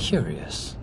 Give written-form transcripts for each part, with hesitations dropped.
Curious.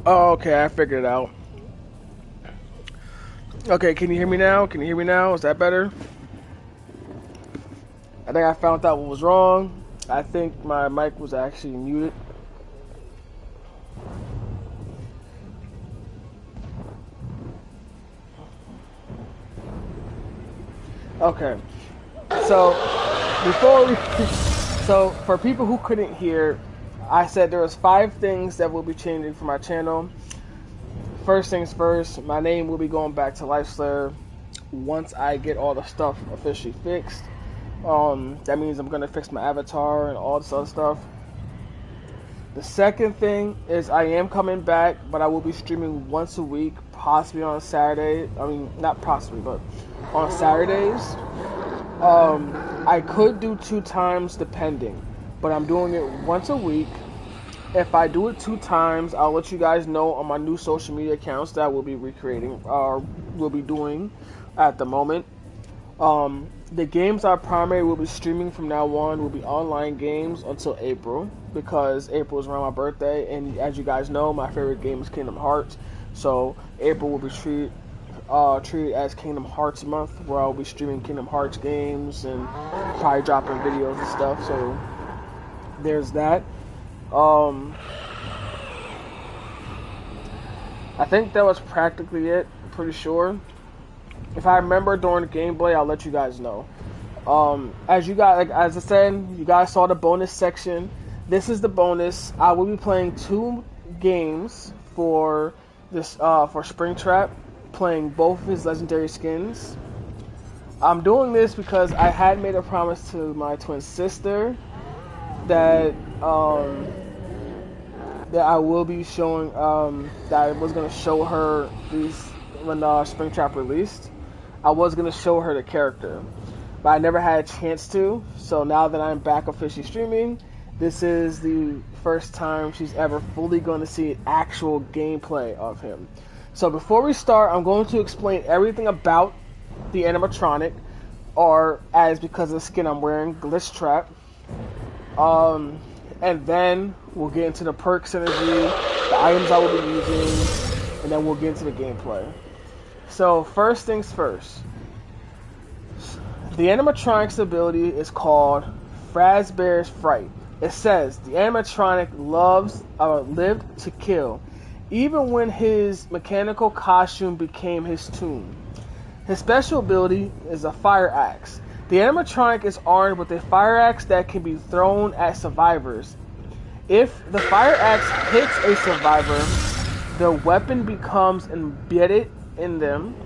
Oh, okay, I figured it out. Okay, can you hear me now? Can you hear me now? Is that better? I think I found out what was wrong. I think my mic was actually muted. Okay, so before we, so for people who couldn't hear, I said there was 5 things that will be changing for my channel. First things first, my name will be going back to LifeSlayer once I get all the stuff officially fixed. That means I'm gonna fix my avatar and all this other stuff. The second thing is I am coming back, but I will be streaming once a week, possibly on Saturday. I mean, not possibly, but on Saturdays. I could do 2 times depending, but I'm doing it once a week. If I do it 2 times, I'll let you guys know on my new social media accounts that I will be recreating, or will be doing at the moment. The games I primarily will be streaming from now on will be online games until April, because April is around my birthday, and as you guys know, my favorite game is Kingdom Hearts. So April will be treated as Kingdom Hearts month, where I'll be streaming Kingdom Hearts games and probably dropping videos and stuff. So there's that. I think that was practically it. I'm pretty sure. If I remember during the gameplay, I'll let you guys know. As I said, you guys saw the bonus section. This is the bonus. I will be playing 2 games for this for Springtrap, playing both of his legendary skins. I'm doing this because I had made a promise to my twin sister that that I will be showing that I was gonna show her these when Springtrap released. I was going to show her the character, but I never had a chance to. So now that I'm back officially streaming, this is the first time she's ever fully going to see actual gameplay of him. So before we start, I'm going to explain everything about the animatronic, or as because of the skin I'm wearing, Glitch Trap. And then we'll get into the perk synergy, the items I will be using, and then we'll get into the gameplay. So first things first, the animatronic's ability is called Fazbear's Fright. It says the animatronic lived to kill, even when his mechanical costume became his tomb. His special ability is a fire axe. The animatronic is armed with a fire axe that can be thrown at survivors. If the fire axe hits a survivor, the weapon becomes embedded in them,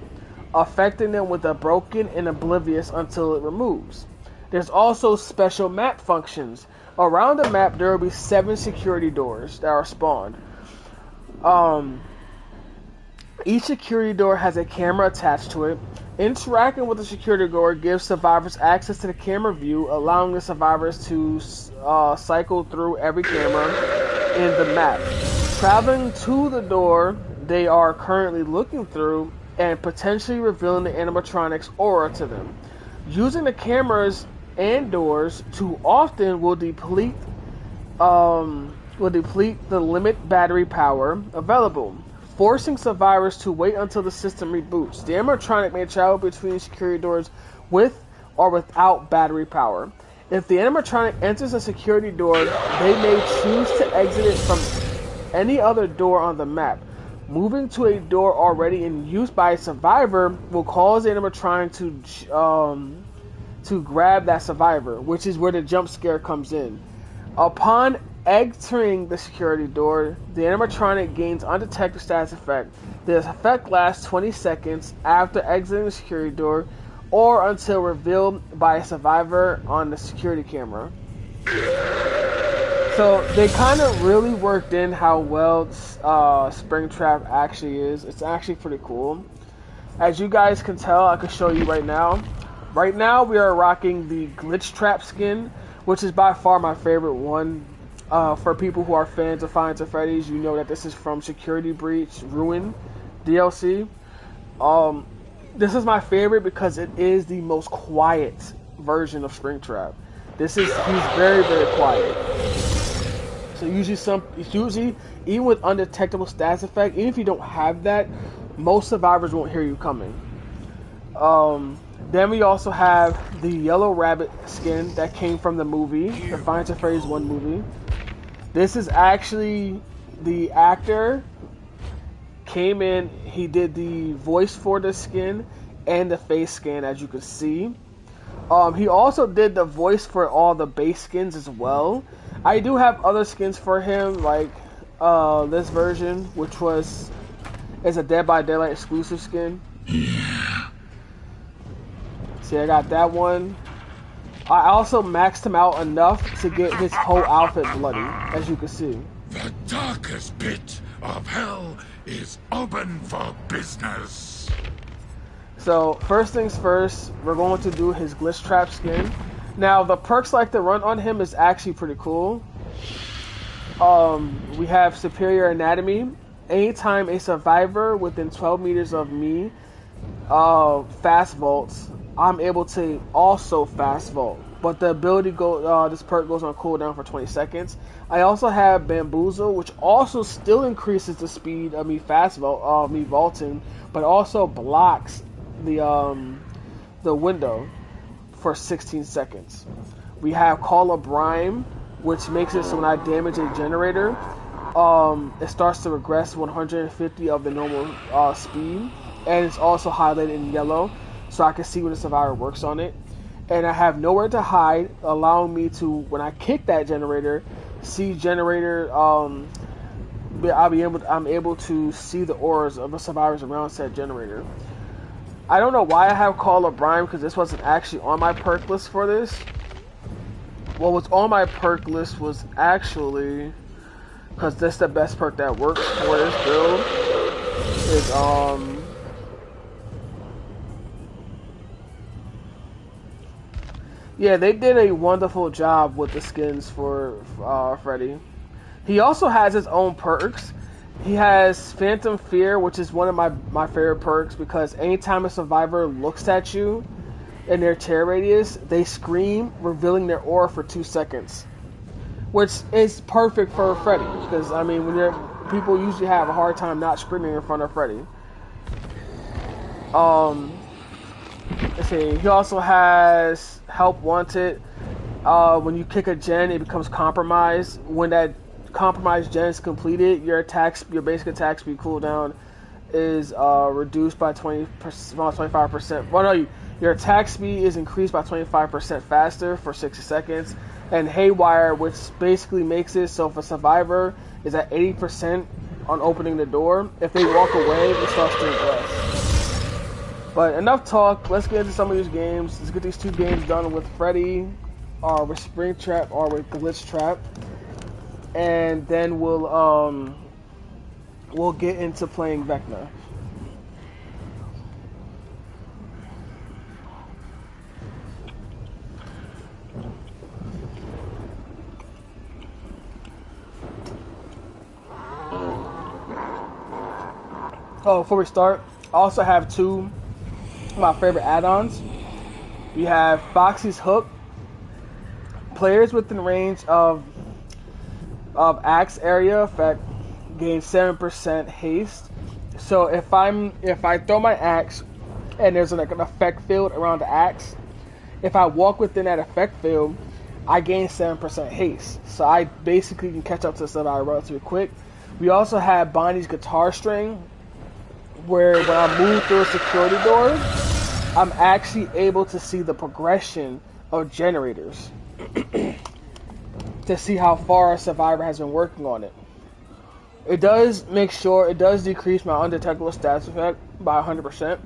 affecting them with a broken and oblivious until it removes. There's also special map functions. Around the map there will be 7 security doors that are spawned. Each security door has a camera attached to it. Interacting with the security door gives survivors access to the camera view, allowing the survivors to cycle through every camera in the map, traveling to the door they are currently looking through, and potentially revealing the animatronic's aura to them. Using the cameras and doors too often will deplete the limit battery power available, forcing survivors to wait until the system reboots. The animatronic may travel between security doors with or without battery power. If the animatronic enters a security door, they may choose to exit it from any other door on the map. Moving to a door already in use by a survivor will cause the animatronic to grab that survivor, which is where the jump scare comes in. Upon entering the security door, the animatronic gains undetected status effect. This effect lasts 20 seconds after exiting the security door, or until revealed by a survivor on the security camera. So they kind of really worked in how well Springtrap actually is. It's actually pretty cool. As you guys can tell, I can show you right now. Right now we are rocking the Glitch Trap skin, which is by far my favorite one. For people who are fans of Five Nights at Freddy's, you know that this is from Security Breach Ruin DLC. This is my favorite because it is the most quiet version of Springtrap. He's very, very quiet. So usually even with undetectable stats effect, even if you don't have that, most survivors won't hear you coming. Then we also have the Yellow Rabbit skin that came from the movie, the Five Nights at Freddy's 1 movie. This is actually the actor came in, he did the voice for the skin and the face skin, as you can see. He also did the voice for all the base skins as well. I do have other skins for him, like this version, which is a Dead by Daylight exclusive skin. See, I got that one. I also maxed him out enough to get his whole outfit bloody, as you can see. The darkest pit of hell is open for business. So, first things first, we're going to do his glitch trap skin. Now, the perks like the run on him is actually pretty cool. We have superior anatomy. Anytime a survivor within 12 meters of me fast vaults, I'm able to also fast vault. But the ability this perk goes on cooldown for 20 seconds. I also have Bamboozle, which also still increases the speed of me me vaulting, but also blocks the window for 16 seconds. We have Call of Brime, which makes it so when I damage a generator, it starts to regress 150 of the normal speed, and it's also highlighted in yellow, so I can see when the survivor works on it. And I have nowhere to hide, allowing me to, when I kick that generator, see generator. I'm able to see the auras of the survivors around said generator. I don't know why I have Call of Brime, because this wasn't actually on my perk list for this. What was on my perk list was actually, because this is the best perk that works for this build, is yeah, they did a wonderful job with the skins for Freddy. He also has his own perks. He has Phantom Fear, which is one of my favorite perks, because anytime a survivor looks at you in their terror radius, they scream, revealing their aura for 2 seconds. Which is perfect for Freddy, because, I mean, people usually have a hard time not screaming in front of Freddy. Let's see, he also has Help Wanted. When you kick a gen, it becomes compromised. When that compromised gen is completed, your basic attack speed cooldown is reduced by 25%. Well, no, your attack speed is increased by 25% faster for 60 seconds. And Haywire, which basically makes it so if a survivor is at 80% on opening the door, if they walk away, it starts to regress. But enough talk, let's get into some of these games. Let's get these 2 games done with Freddy, or with Springtrap, or with Glitch Trap. And then we'll get into playing Vecna. Oh, before we start, I also have 2 of my favorite add-ons. We have Foxy's Hook. Players within range of axe area effect gain 7% haste. So if I throw my axe and there's like an effect field around the axe, if I walk within that effect field, I gain 7% haste. So I basically can catch up to the survivor relatively quick. We also have Bonnie's Guitar String, where when I move through a security door, I'm actually able to see the progression of generators to see how far a survivor has been working on it. It does decrease my undetectable stats effect by 100%,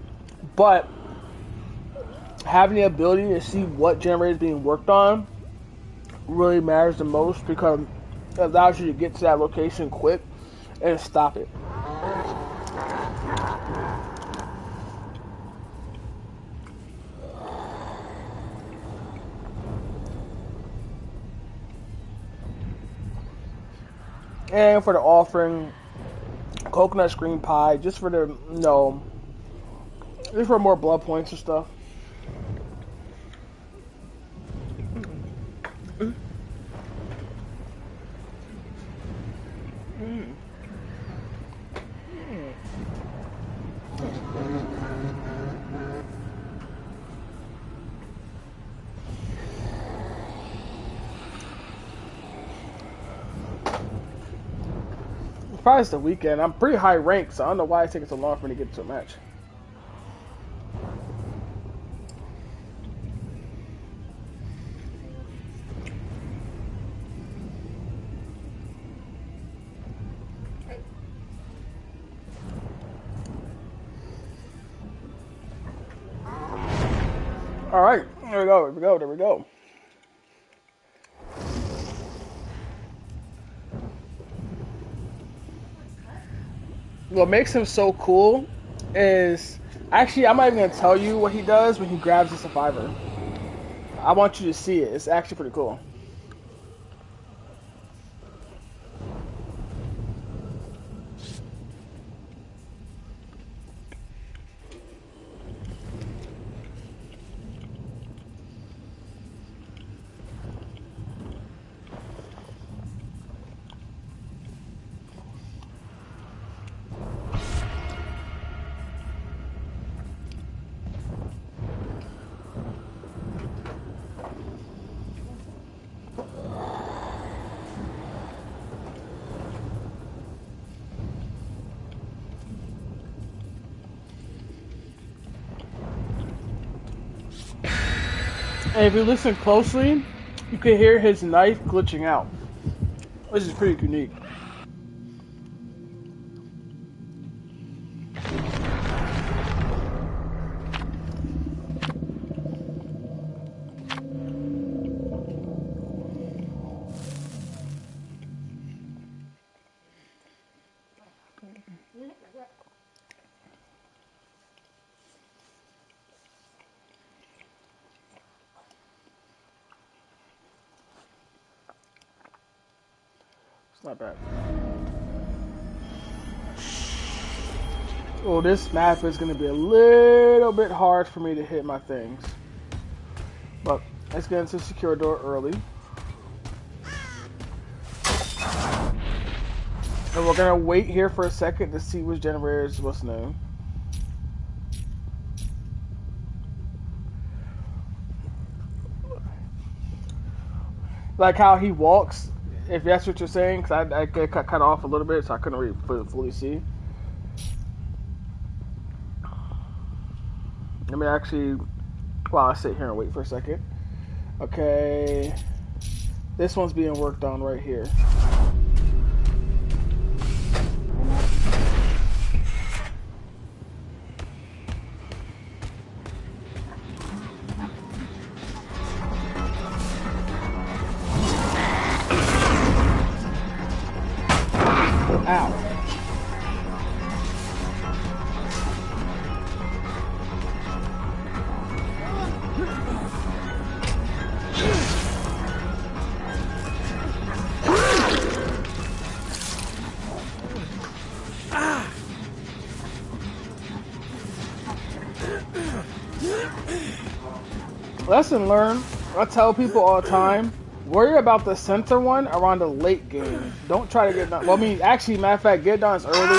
but having the ability to see what generator is being worked on really matters the most, because it allows you to get to that location quick and stop it. And for the offering, coconut screen pie, just for just for more blood points and stuff. Probably it's the weekend. I'm pretty high ranked, so I don't know why it's taking so long for me to get to a match. All right, there we go. There we go. There we go. What makes him so cool is actually I'm not even gonna tell you what he does when he grabs the survivor. I want you to see it. It's actually pretty cool. And if you listen closely, you can hear his knife glitching out, which is pretty unique. It's not bad. Oh, this map is going to be a little bit hard for me to hit my things. But let's get into secure door early. And we're going to wait here for a second to see which generator is what's new. Like how he walks, if that's what you're saying, because I get cut off a little bit, so I couldn't really fully see. Let me actually, while I sit here and wait for a second. Okay, this one's being worked on right here. Ow. Lesson learned. I tell people all the time, worry about the center one around the late game. Don't try to get done. Well, I mean, actually, matter of fact, get done early,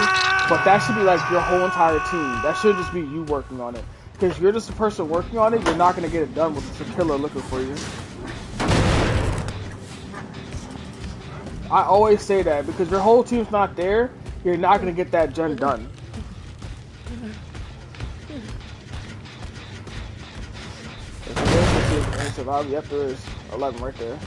but that should be like your whole entire team. That should just be you working on it. Because you're just the person working on it, you're not going to get it done with the killer looking for you. I always say that, because your whole team's not there, you're not going to get that gen done. Yep, there is 11 right there.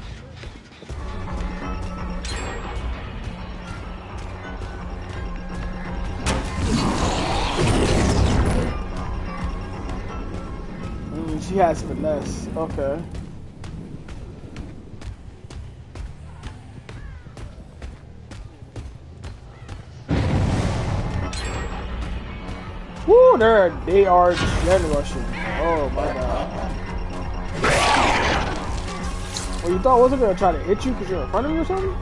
She has finesse. Okay. Woo, they are gen rushing. Oh my god. Well, you thought I wasn't gonna try to hit you because you're in front of me or something?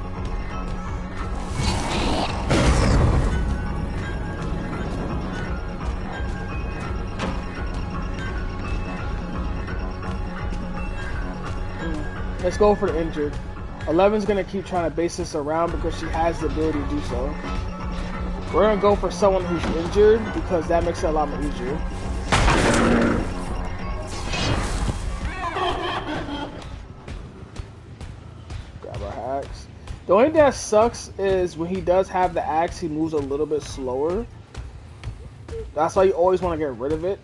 Let's go for the injured. 11's gonna keep trying to base this around because she has the ability to do so. We're gonna go for someone who's injured because that makes it a lot more easier. Grab our axe. The only thing that sucks is when he does have the axe, he moves a little bit slower. That's why you always want to get rid of it.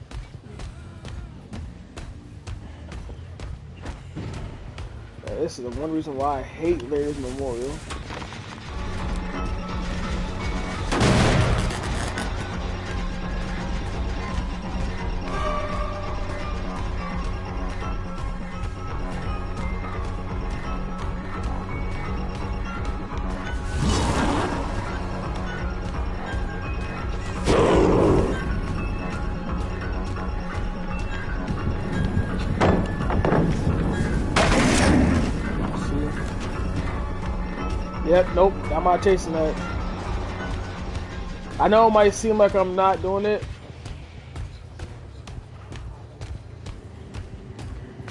Yeah, this is the one reason why I hate Larry's Memorial. Yep, nope, I'm not chasing that. I know it might seem like I'm not doing it.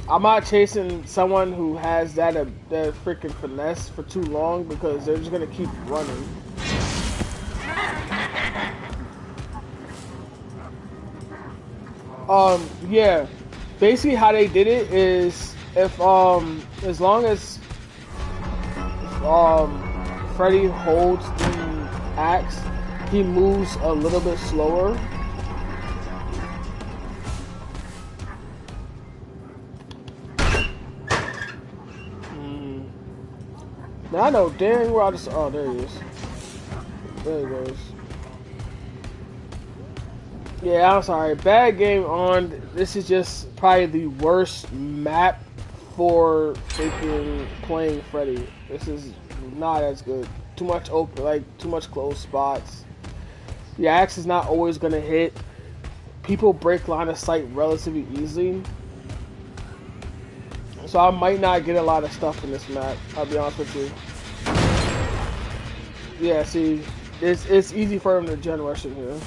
I'm not chasing someone who has that freaking finesse for too long because they're just gonna keep running. Yeah. Basically how they did it is if as long as Freddy holds the axe, he moves a little bit slower. Now I know dang where I just oh there he is. There he goes. Yeah, I'm sorry. Bad game on. This is just probably the worst map for freaking playing Freddy. This is not as good. Too much open, like too much closed spots. The axe is not always gonna hit. People break line of sight relatively easily. So I might not get a lot of stuff in this map. I'll be honest with you. Yeah, see, it's easy for him to gen rush in here.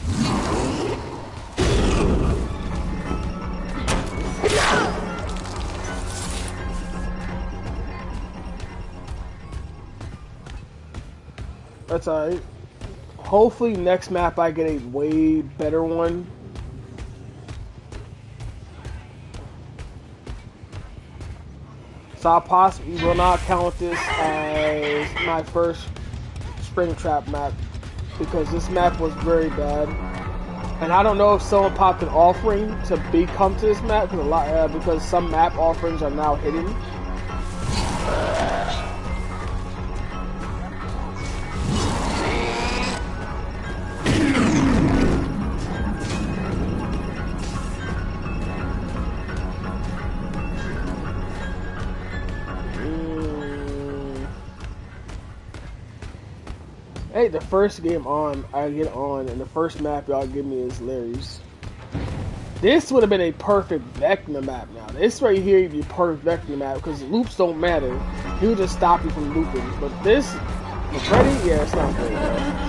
That's alright. Hopefully next map I get a way better one. So I possibly will not count this as my first Springtrap map because this map was very bad. And I don't know if someone popped an offering to come to this map because some map offerings are now hidden. Hey, the first game I get on, and the first map y'all give me is Larry's. This would have been a perfect Vecna map now. This right here would be a perfect Vecna map because loops don't matter. He'll just stop you from looping. But this, with Freddy, yeah, it's not good.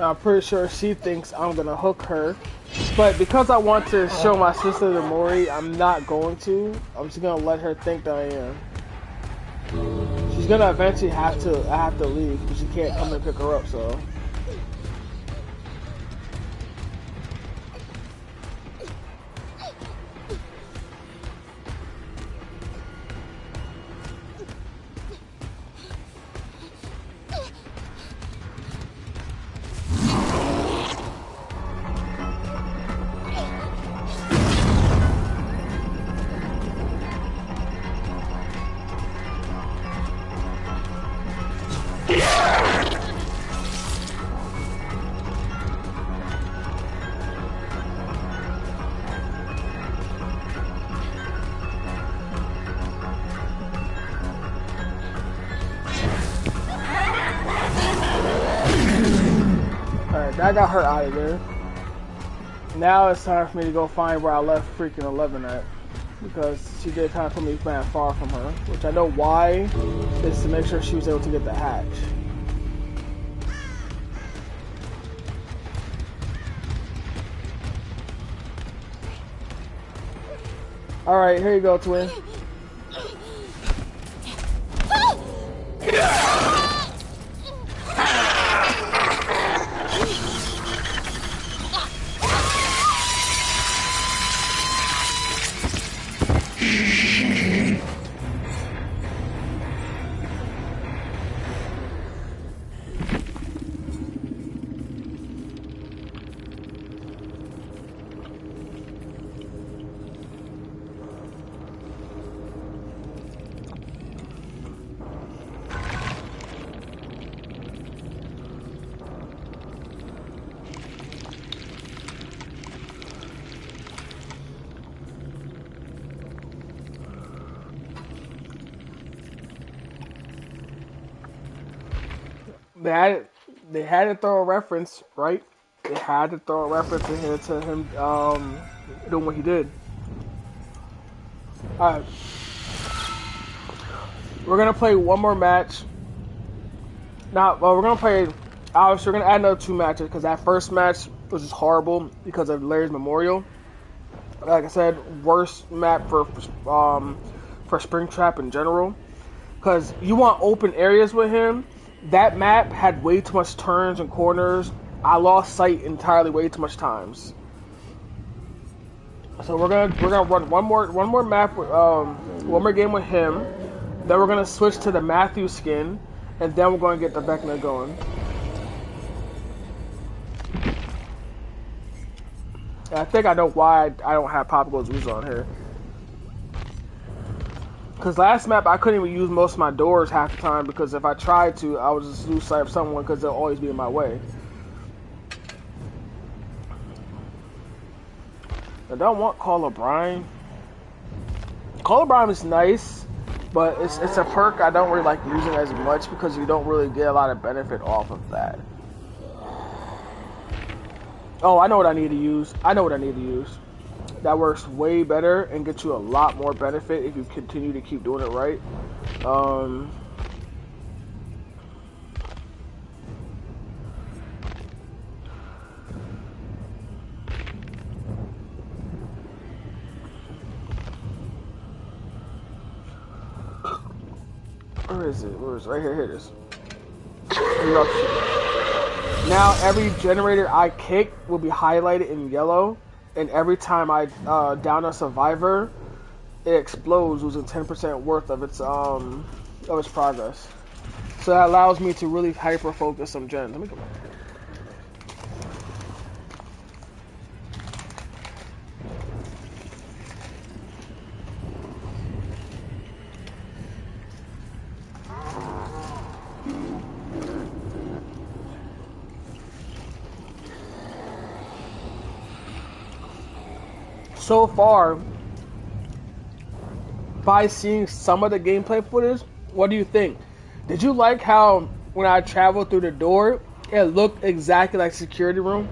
I'm pretty sure she thinks I'm gonna hook her, But because I want to show my sister the Mori, I'm not going to. I'm just gonna let her think that I am. She's gonna eventually have to. I have to leave because she can't come and pick her up. So. I got her out of there. Now it's time for me to go find where I left freaking 11 at. Because she did kind of put me kind of far from her. Which I know why, is to make sure she was able to get the hatch. Alright, here you go, twin. They had to throw a reference, right? They had to throw a reference in here to him doing what he did. Alright. We're gonna play one more match. Now, well, we're gonna play. Obviously, we're gonna add another 2 matches because that first match was just horrible because of Larry's Memorial. Like I said, worst map for Springtrap in general. Because you want open areas with him. That map had way too much turns and corners. I lost sight entirely way too much times. So we're gonna run one more map with one more game with him. Then we're gonna switch to the Matthew skin, and then we're gonna get the Vecna going. And I think I know why I don't have Popsicle's Weasel on here. Because last map, I couldn't even use most of my doors half the time because if I tried to, I would just lose sight of someone because they'll always be in my way. I don't want Call O'Brien. Call O'Brien is nice, but it's a perk I don't really like using as much because you don't really get a lot of benefit off of that. Oh, I know what I need to use. That works way better and gets you a lot more benefit if you continue to keep doing it right. Where is it? Right here? Here it is. Eruption. Now every generator I kick will be highlighted in yellow. And every time I down a survivor, it explodes, losing 10% worth of its progress. So that allows me to really hyper focus some gens. Let me go back. So far, by seeing some of the gameplay footage, what do you think? Did you like how when I traveled through the door, it looked exactly like security room?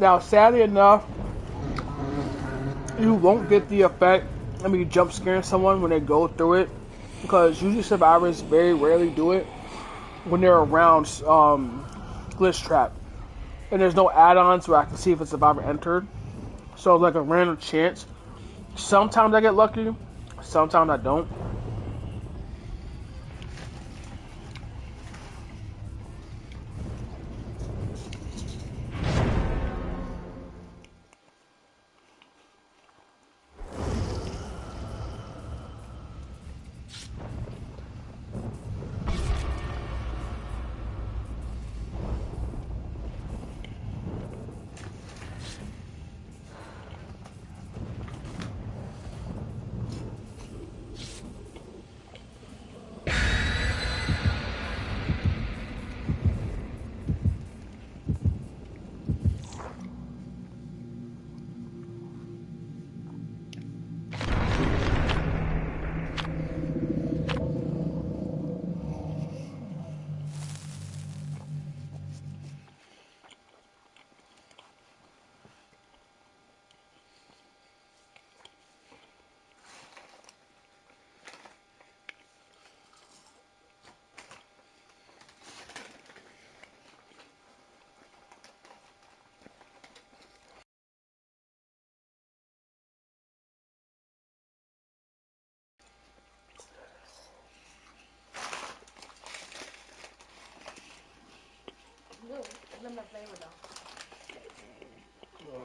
Now, sadly enough, you won't get the effect of me jump scaring someone when they go through it, because usually survivors very rarely do it when they're around glitch trap, and there's no add-ons where I can see if a survivor entered. So it's like a random chance. Sometimes I get lucky, sometimes I don't.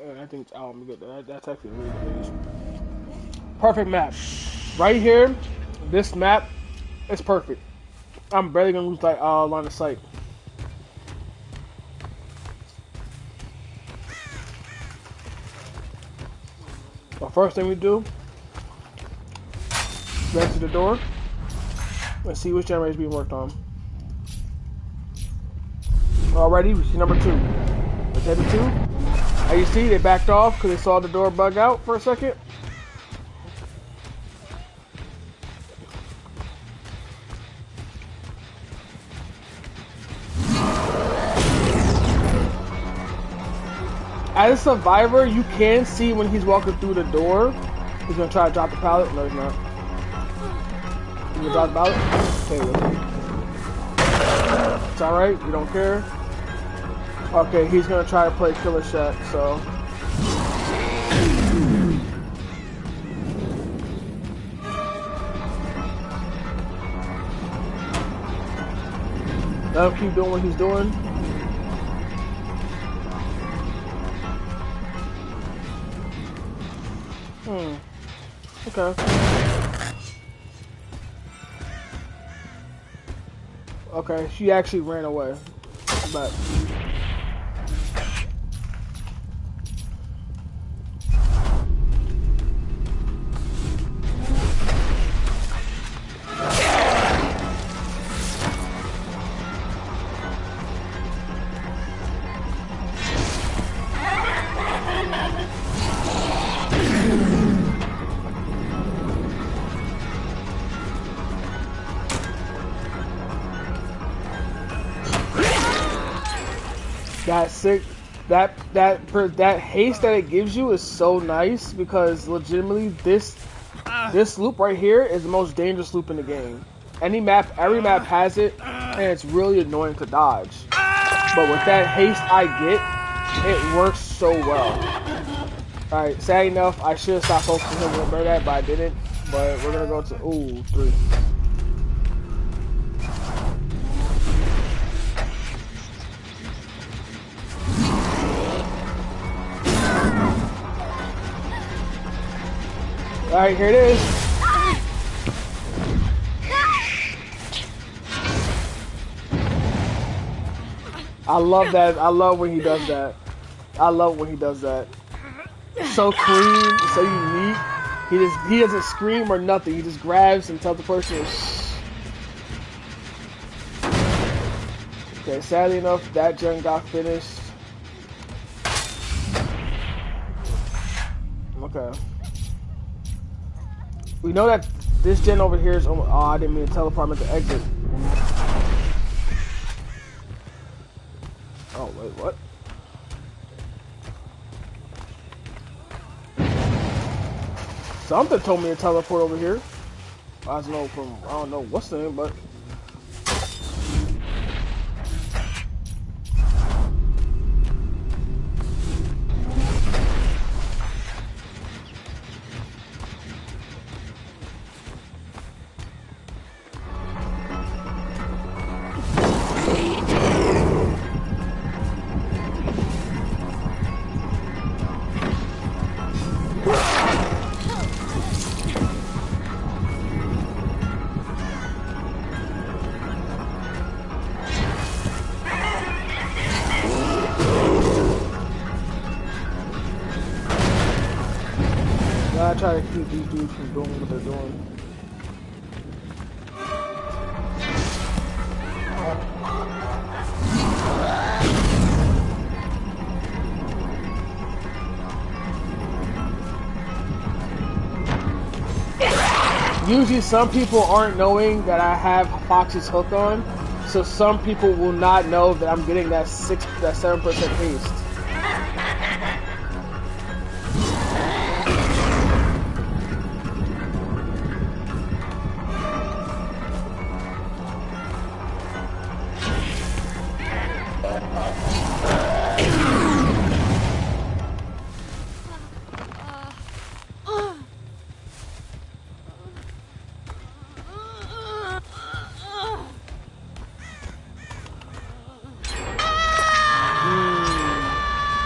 I think it's out. That's actually really good. Perfect map. Right here, this map is perfect. I'm barely gonna lose like line of sight. The first thing we do, go to the door. Let's see which generator is being worked on. Already, we see number 2. Let's head to 2. As you see, they backed off because they saw the door bug out for a second. As a survivor, you can see when he's walking through the door. He's gonna try to drop the pallet. No, he's not. He's gonna drop the pallet. Okay, it's alright. We don't care. Okay, he's gonna try to play Killer Shack, so. Let him keep doing what he's doing. Okay. Okay, she actually ran away. But that sick, that haste that it gives you is so nice, because legitimately this loop right here is the most dangerous loop in the game. Every map has it, and it's really annoying to dodge. But with that haste I get, it works so well. Alright, sad enough, I should have stopped focusing on remember that, but I didn't. But we're gonna go to 3. Alright, here it is. I love that. I love when he does that. I love when he does that. So clean, so unique. He doesn't scream or nothing. He just grabs and tells the person shh. Okay, sadly enough, that gen got finished. Okay. We know that this gen over here is almost, I didn't mean to teleport him at the exit. Oh, wait, what? Something told me to teleport over here. I don't know what's the name, but I try to keep these dudes from doing what they're doing. Usually some people aren't knowing that I have Foxy's hook on, so some people will not know that I'm getting that 7% haste.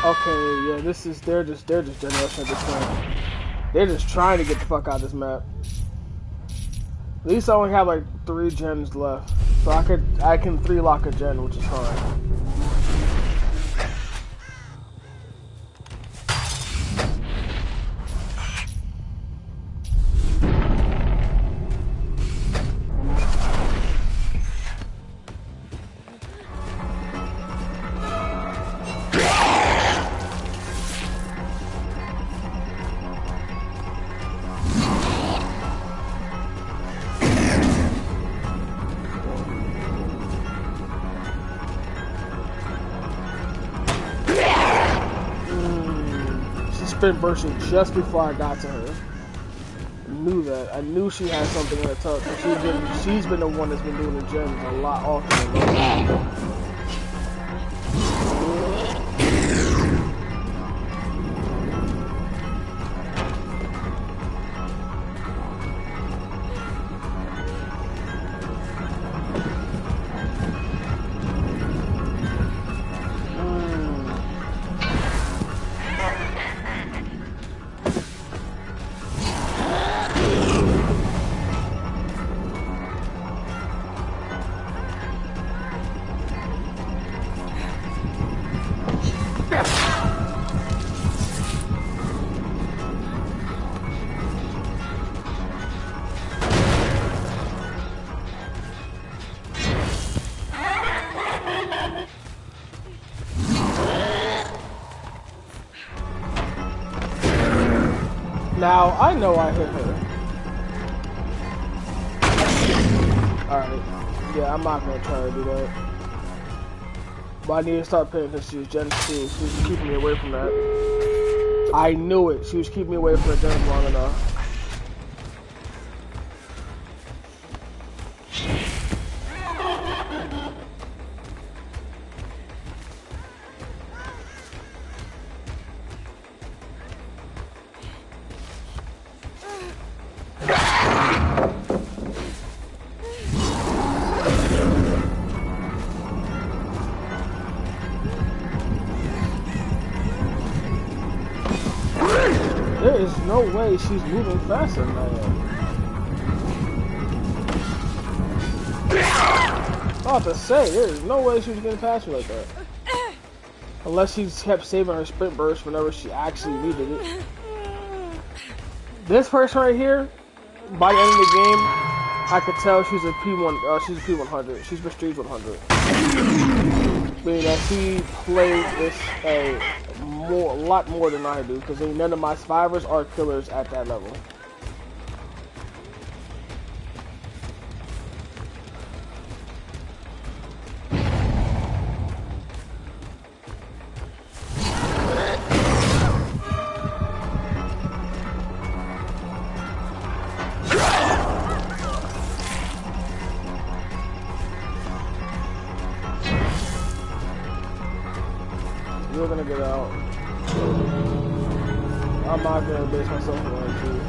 Okay, yeah, they're just generation at this point. They're just trying to get the fuck out of this map. At least I only have like 3 gens left, so I can 3-lock a gen, which is fine. Sprint bursting just before I got to her. I knew that. I knew she had something in her tuck. She's been the one that's been doing the gems a lot often than most. Now, I know I hit her. Alright. Yeah, I'm not gonna try to do that. But I need to start paying attention to Gen 2. She was keeping me away from that. I knew it. She was keeping me away from the Gen long enough. There is no way she's moving faster than I am. I was about to say, there is no way she was getting past me like that. Unless she kept saving her sprint burst whenever she actually needed it. This person right here, by the end of the game, I could tell she's a P1. She's a P100. She's Prestige 100. Meaning that she played this a lot more than I do, because none of my survivors are killers at that level. still gonna get out. I'm not gonna base myself on that too.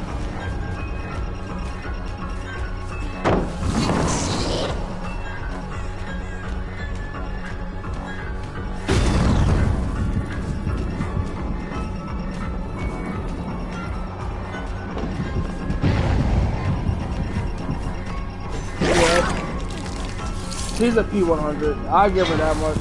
She's a P100. I give her that much.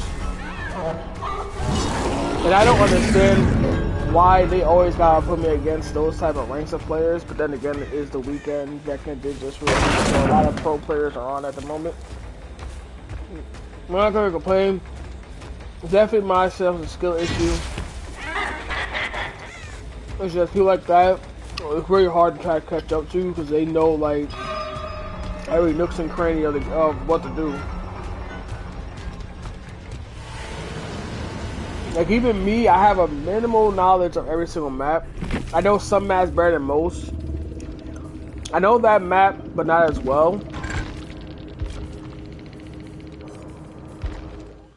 And I don't understand why they always gotta put me against those type of ranks of players. But then again, it is the weekend. Vecna did just release, so a lot of pro players are on at the moment. I'm not gonna complain. Definitely myself a skill issue. It's just people like that. It's really hard to try to catch up to because they know like every nooks and cranny of what to do. Like even me, I have a minimal knowledge of every single map. I know some maps better than most. I know that map, but not as well.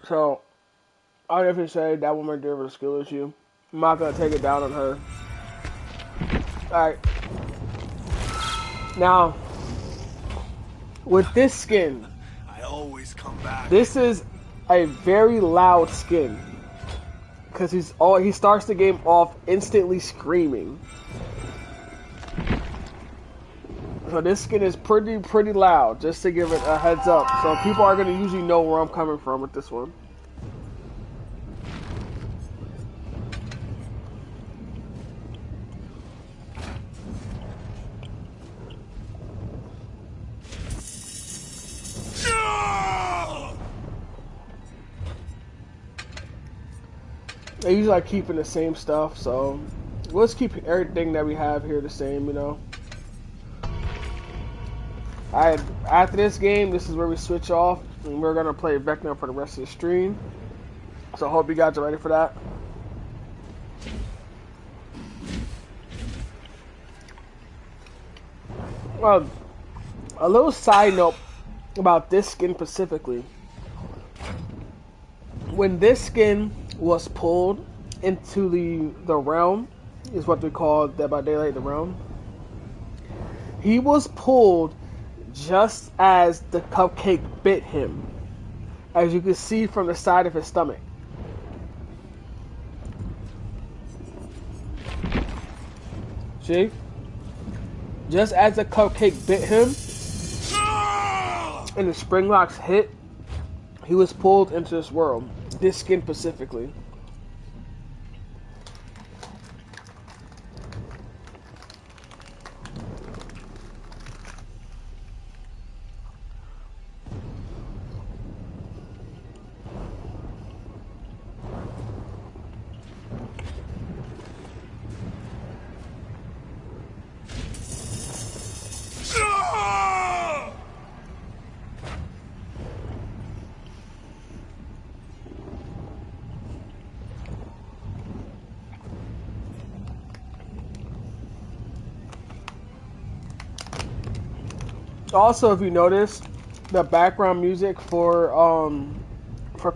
So, I would definitely say that woman did with a skill issue. I'm not gonna take it down on her. Alright. Now, with this skin, I always come back. this is a very loud skin. Because he starts the game off instantly screaming. So this skin is pretty loud, just to give it a heads up. So people are going to usually know where I'm coming from with this one. They usually like keeping the same stuff, so let's keep everything that we have here the same, you know. Alright, after this game, this is where we switch off, and we're gonna play Vecna for the rest of the stream. So I hope you guys are ready for that. Well, a little side note about this skin specifically. When this skin was pulled into the realm, is what we call Dead by Daylight, the realm. He was pulled just as the cupcake bit him, as you can see from the side of his stomach. See? Just as the cupcake bit him, and the spring locks hit, he was pulled into this world. This skin specifically. Also, if you notice, the background music for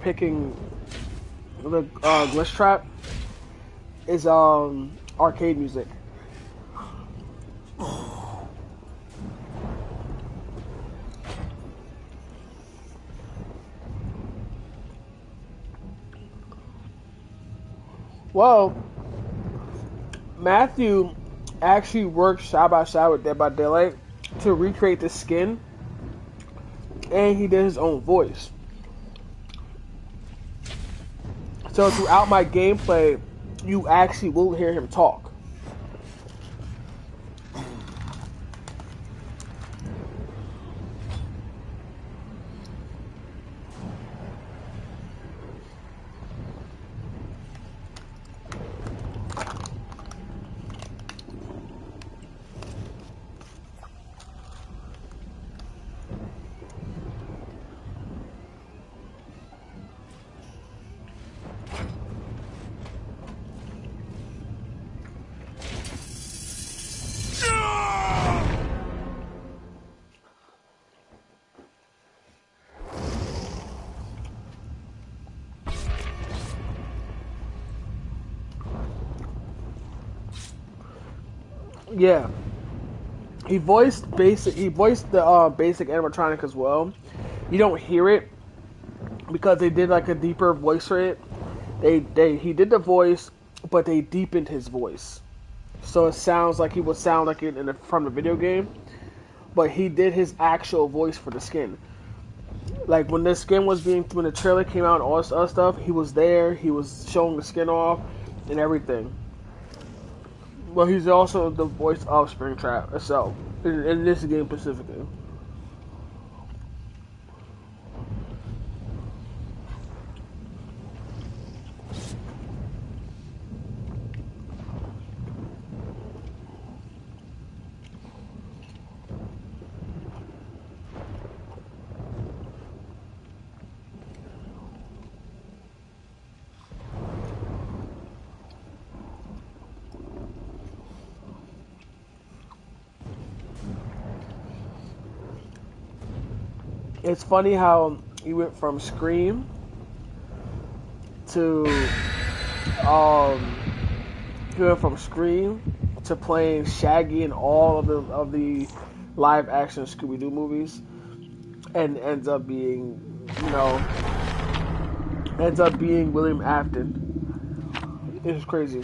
picking the glitch trap is arcade music. Well, Matthew actually worked side by side with Dead by Daylight to recreate the skin, and he did his own voice. So throughout my gameplay, you actually will hear him talk. Yeah, he voiced basic. He voiced the basic animatronic as well. You don't hear it because they did like a deeper voice for it. He did the voice, but they deepened his voice, so it sounds like he would sound like it from the video game. But he did his actual voice for the skin. Like when the skin was when the trailer came out and all this other stuff, he was there. He was showing the skin off and everything. Well, he's also the voice of Springtrap itself in this game specifically. It's funny how he went from Scream to he went from Scream to playing Shaggy in all of the live action Scooby Doo movies, and ends up being William Afton. It's crazy.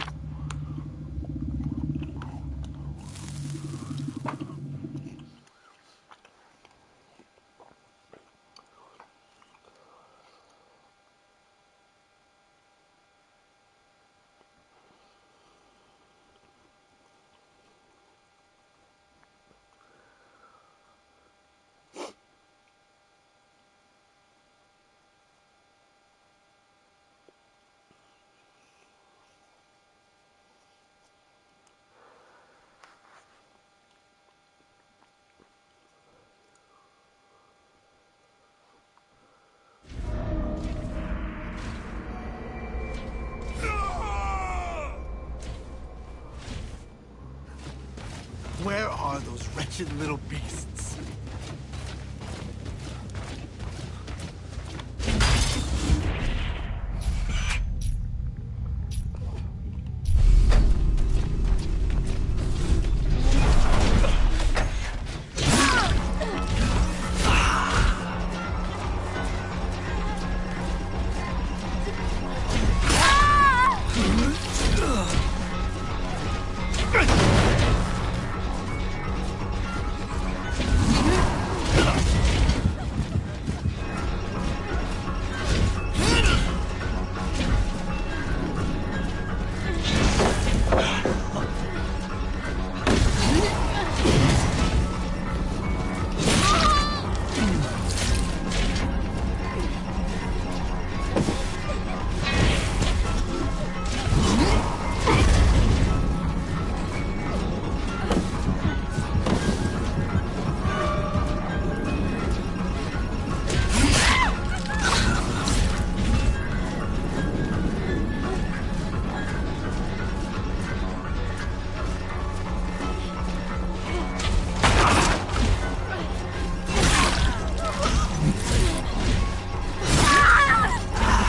Where are those wretched little beasts?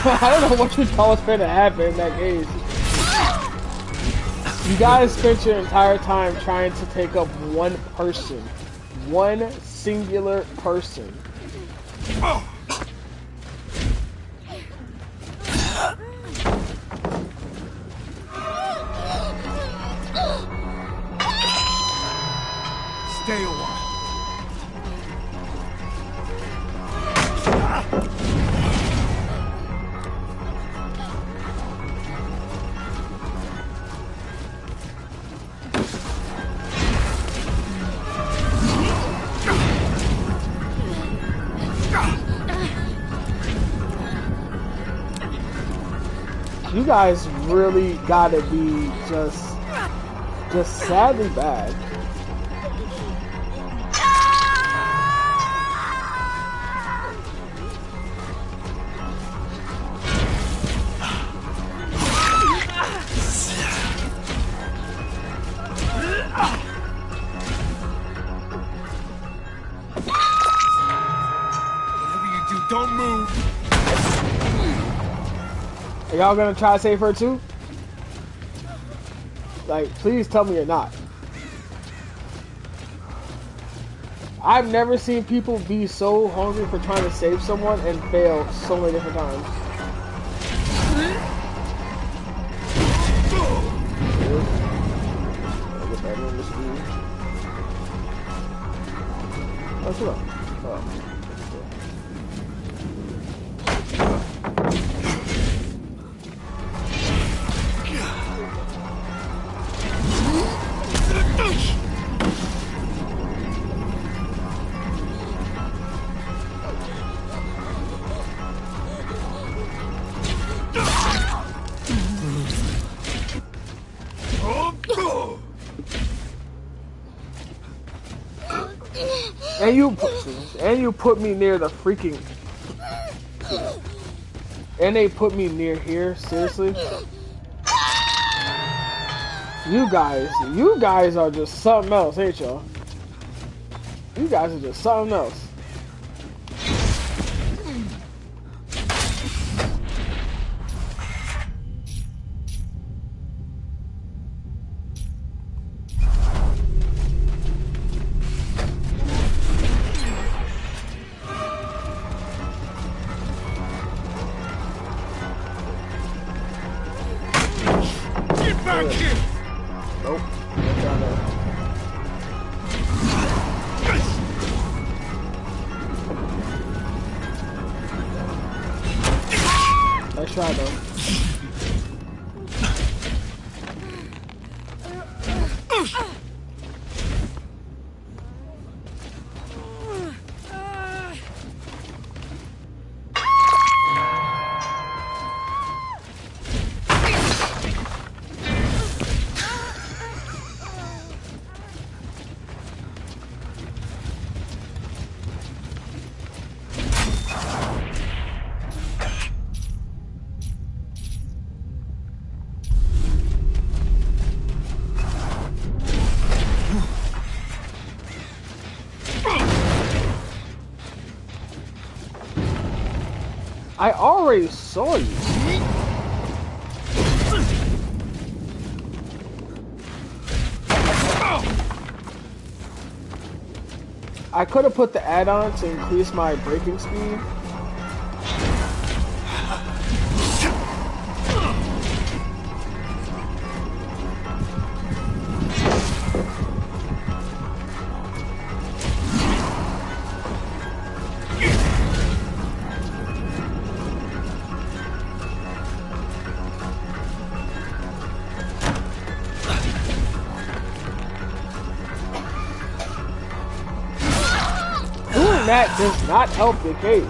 I don't know what you thought was going to happen in that case. You guys spent your entire time trying to take up one person. One singular person. Stay a while. You guys really gotta be just sadly bad. Whatever you do, don't move. Are y'all gonna try to save her too? Like, please tell me you're not. I've never seen people be so hungry for trying to save someone and fail so many different times. Let's go. Oh. And you put me near the freaking. And they put me near here. Seriously. You guys are just something else, ain't y'all? You guys are just something else. Back here! Nope. Nice try though. I already saw you. I could have put the add-on to increase my braking speed. That does not help the case.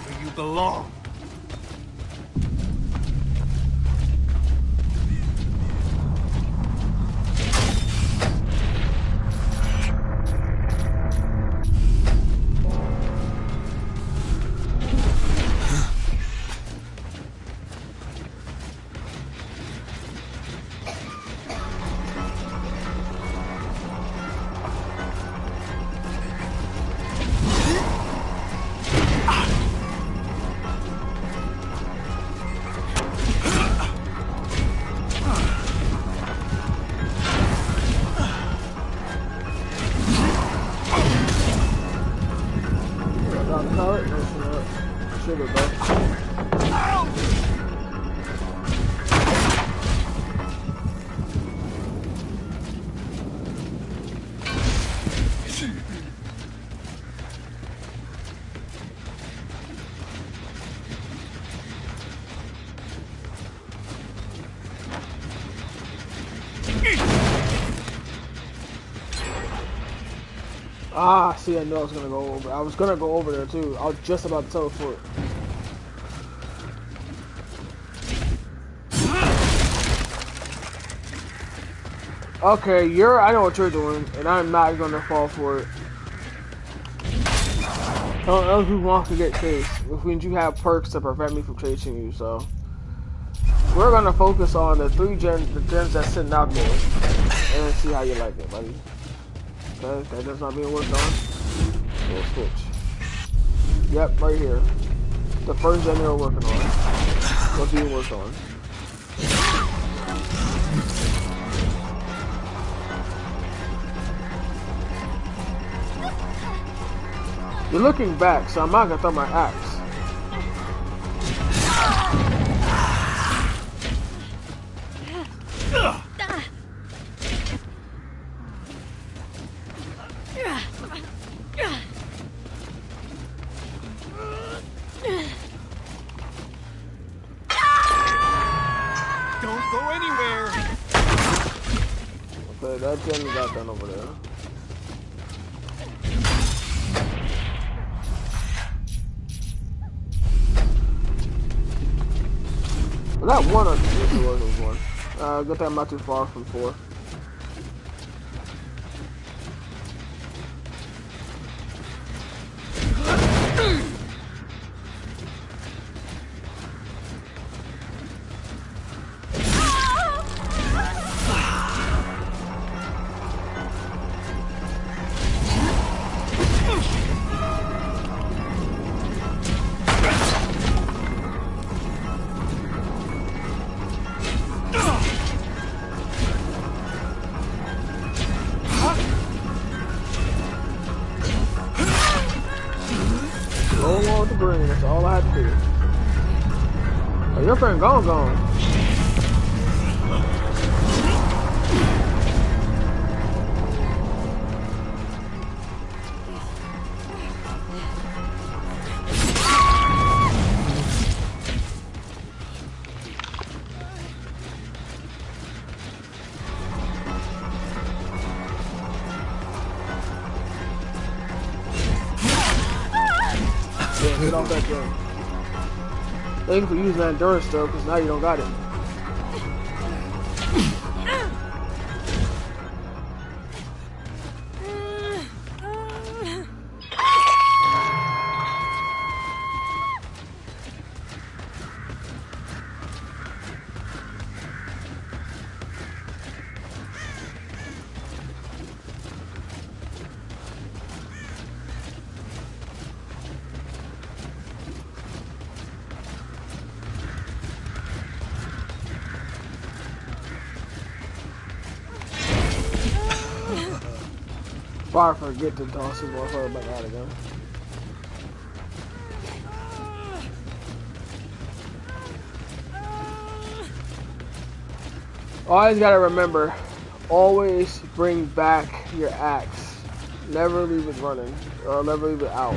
Where you belong. Ah, see, I knew I was gonna go over. I was gonna go over there too. I was just about to teleport. Okay, I know what you're doing, and I'm not gonna fall for it. Other people want to get chased, which means you have perks to prevent me from chasing you. So we're gonna focus on the the gens that's sitting out there, and see how you like it, buddy. Okay, that's not being worked on. We'll switch. Yep, right here. The first gen they were working on. What's being worked on? You're looking back, so I'm not gonna throw my axe. Don't go anywhere. Okay, that gen got done over there. Was that one or two? Yes, it was one. Good thing I'm not too far from 4. Go along with the green, that's all I had to do. Oh, your friend gone. Get off that gun. Thank you for using that endurance though, because now you don't got it. Before I forget to toss this motherfucker back out again. Always gotta remember, always bring back your axe. Never leave it running, or never leave it out.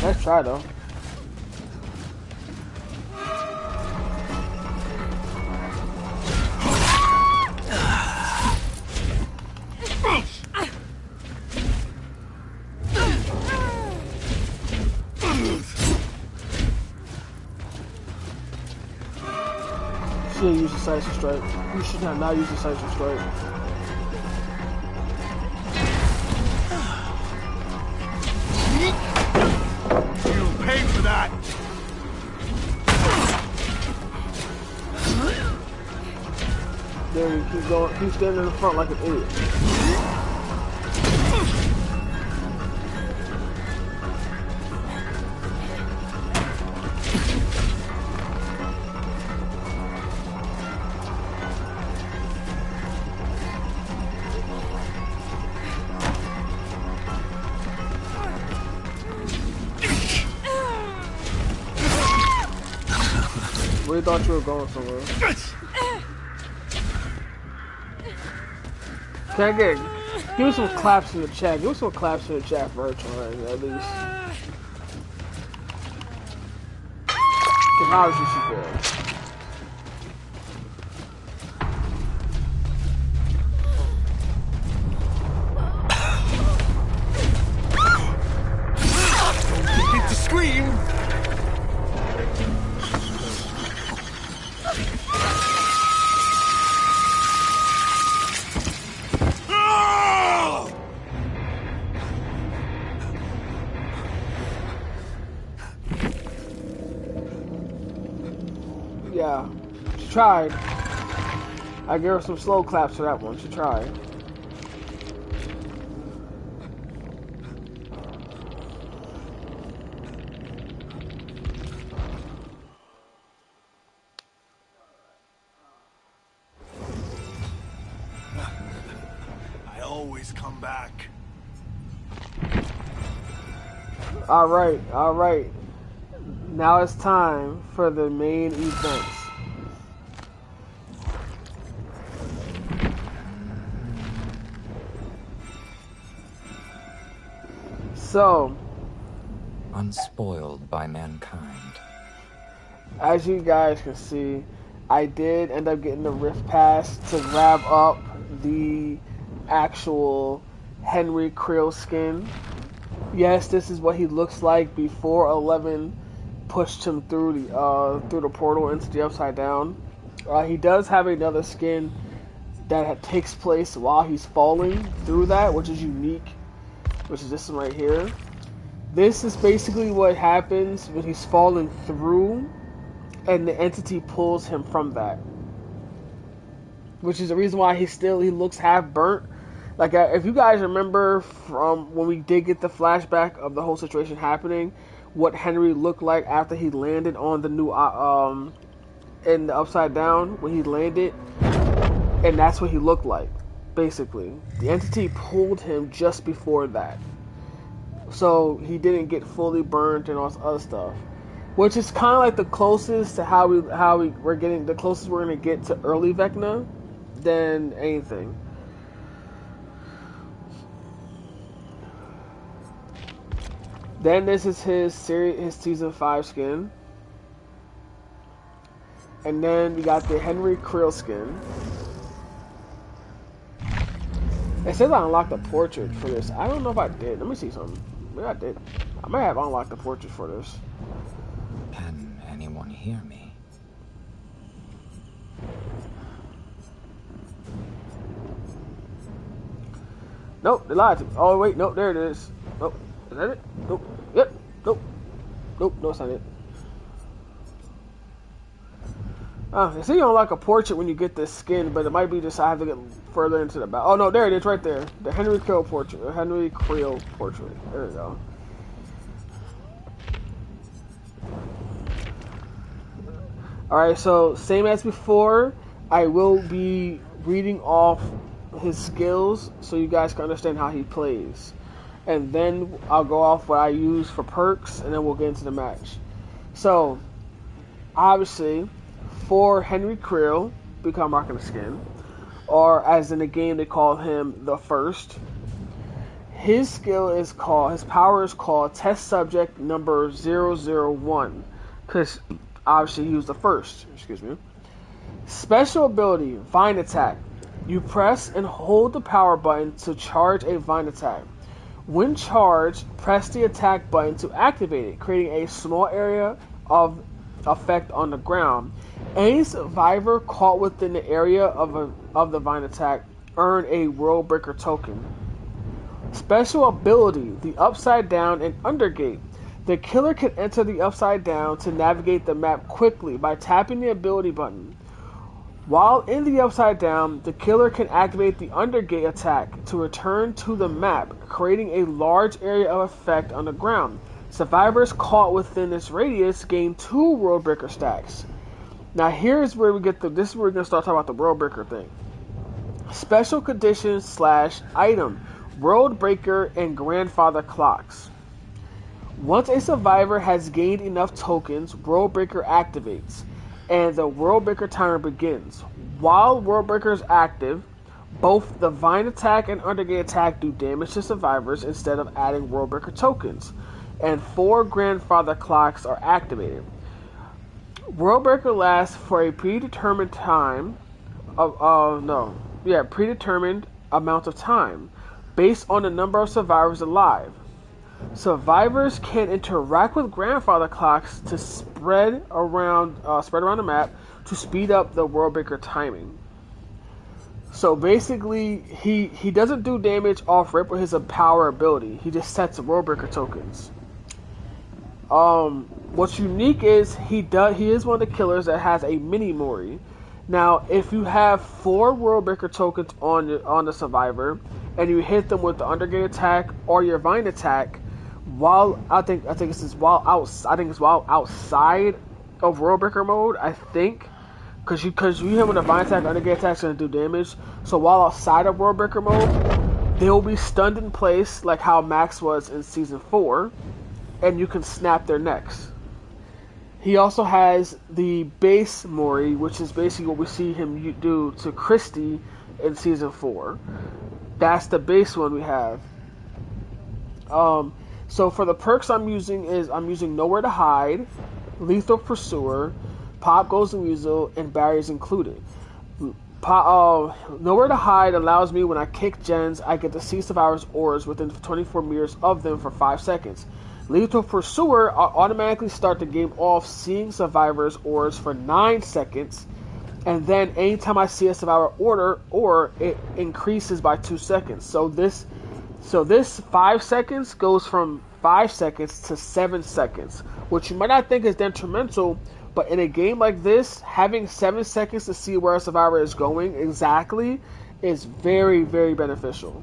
Let's try though. Should use the decisive strike. You should not use the decisive strike. That. There you keep going, keep standing in the front like an idiot. Where you thought you were going somewhere? Can I give me some claps in the chat? Give me some claps in the chat for her trying, at least. Cause how is she fail? Yeah, she tried. I gave her some slow claps for that one. She tried. I always come back. All right, all right. Now it's time for the main events. So, unspoiled by mankind. As you guys can see, I did end up getting the Rift Pass to grab up the actual Henry Creel skin. Yes, this is what he looks like before 11 pushed him through the portal into the Upside Down. He does have another skin that takes place while he's falling through that, which is unique, which is this one right here. This is basically what happens when he's falling through and the entity pulls him from that, which is the reason why he looks half burnt. Like, if you guys remember from when we did get the flashback of the whole situation happening, what Henry looked like after he landed on the new in the Upside Down, when he landed, and that's what he looked like. Basically, the entity pulled him just before that, so he didn't get fully burned and all this other stuff. Which is kind of like the closest to we're getting, the closest we're gonna get to early Vecna than anything. Then this is his season 5 skin, and then we got the Henry Creel skin. It says I unlocked the portrait for this. I don't know if I did. Let me see something. Maybe I did. I might have unlocked the portrait for this. Can anyone hear me? Nope, they lied to me. Oh wait, nope, there it is. Nope, is that it? Nope. Yep. Nope. Nope. No, it's not it. They say you unlock a portrait when you get this skin, but it might be just I have to get further into the battle. Oh no, there it is, right there. The Henry Creel portrait. The Henry Creel portrait. There we go. Alright, so same as before, I will be reading off his skills so you guys can understand how he plays. And then I'll go off what I use for perks, and then we'll get into the match. So, obviously, for Henry Creel, become rocking the skin, or as in the game they call him the First. His power is called Test Subject Number 001, because obviously he was the first. Excuse me. Special ability, Vine Attack. You press and hold the power button to charge a Vine Attack. When charged, press the attack button to activate it, creating a small area of effect on the ground. Any survivor caught within the area of the Vine Attack earn a World Breaker token. Special ability, the Upside Down and Undergate. The killer can enter the Upside Down to navigate the map quickly by tapping the ability button. While in the Upside Down, the killer can activate the Undergate attack to return to the map, creating a large area of effect on the ground. Survivors caught within this radius gain 2 World Breaker stacks. Now here's where this is where we're going to start talking about the World Breaker thing. Special conditions / item, World Breaker and Grandfather Clocks. Once a survivor has gained enough tokens, World Breaker activates, and the World Breaker timer begins. While World Breaker is active, both the Vine Attack and Undergate attack do damage to survivors instead of adding World Breaker tokens, and 4 Grandfather Clocks are activated. World Breaker lasts for a predetermined amount of time, based on the number of survivors alive. Survivors can interact with Grandfather Clocks to spread around the map to speed up the World Breaker timing. So basically, he doesn't do damage off rip with his power ability. He just sets World Breaker tokens. What's unique is he is one of the killers that has a mini Mori. Now, if you have 4 World Breaker tokens on the survivor, and you hit them with the Undergate attack or your Vine attack, while I think it's while outside of World Breaker mode, I think, because you hit with a Vine attack, Undergate attack's gonna do damage. So while outside of World Breaker mode, they will be stunned in place like how Max was in Season 4, and you can snap their necks. He also has the base Mori, which is basically what we see him do to Christie in Season 4. That's the base one we have. So for the perks I'm using Nowhere to Hide, Lethal Pursuer, Pop Goes the Weasel, and Barriers Included. Nowhere to Hide allows me, when I kick gens, I get to see survivors' auras within 24 meters of them for 5 seconds. Lethal Pursuer automatically start the game off seeing survivors' auras for 9 seconds, and then anytime I see a survivor aura, it increases by 2 seconds. So this 5 seconds goes from 5 seconds to 7 seconds, which you might not think is detrimental, but in a game like this, having 7 seconds to see where a survivor is going exactly is very, very beneficial.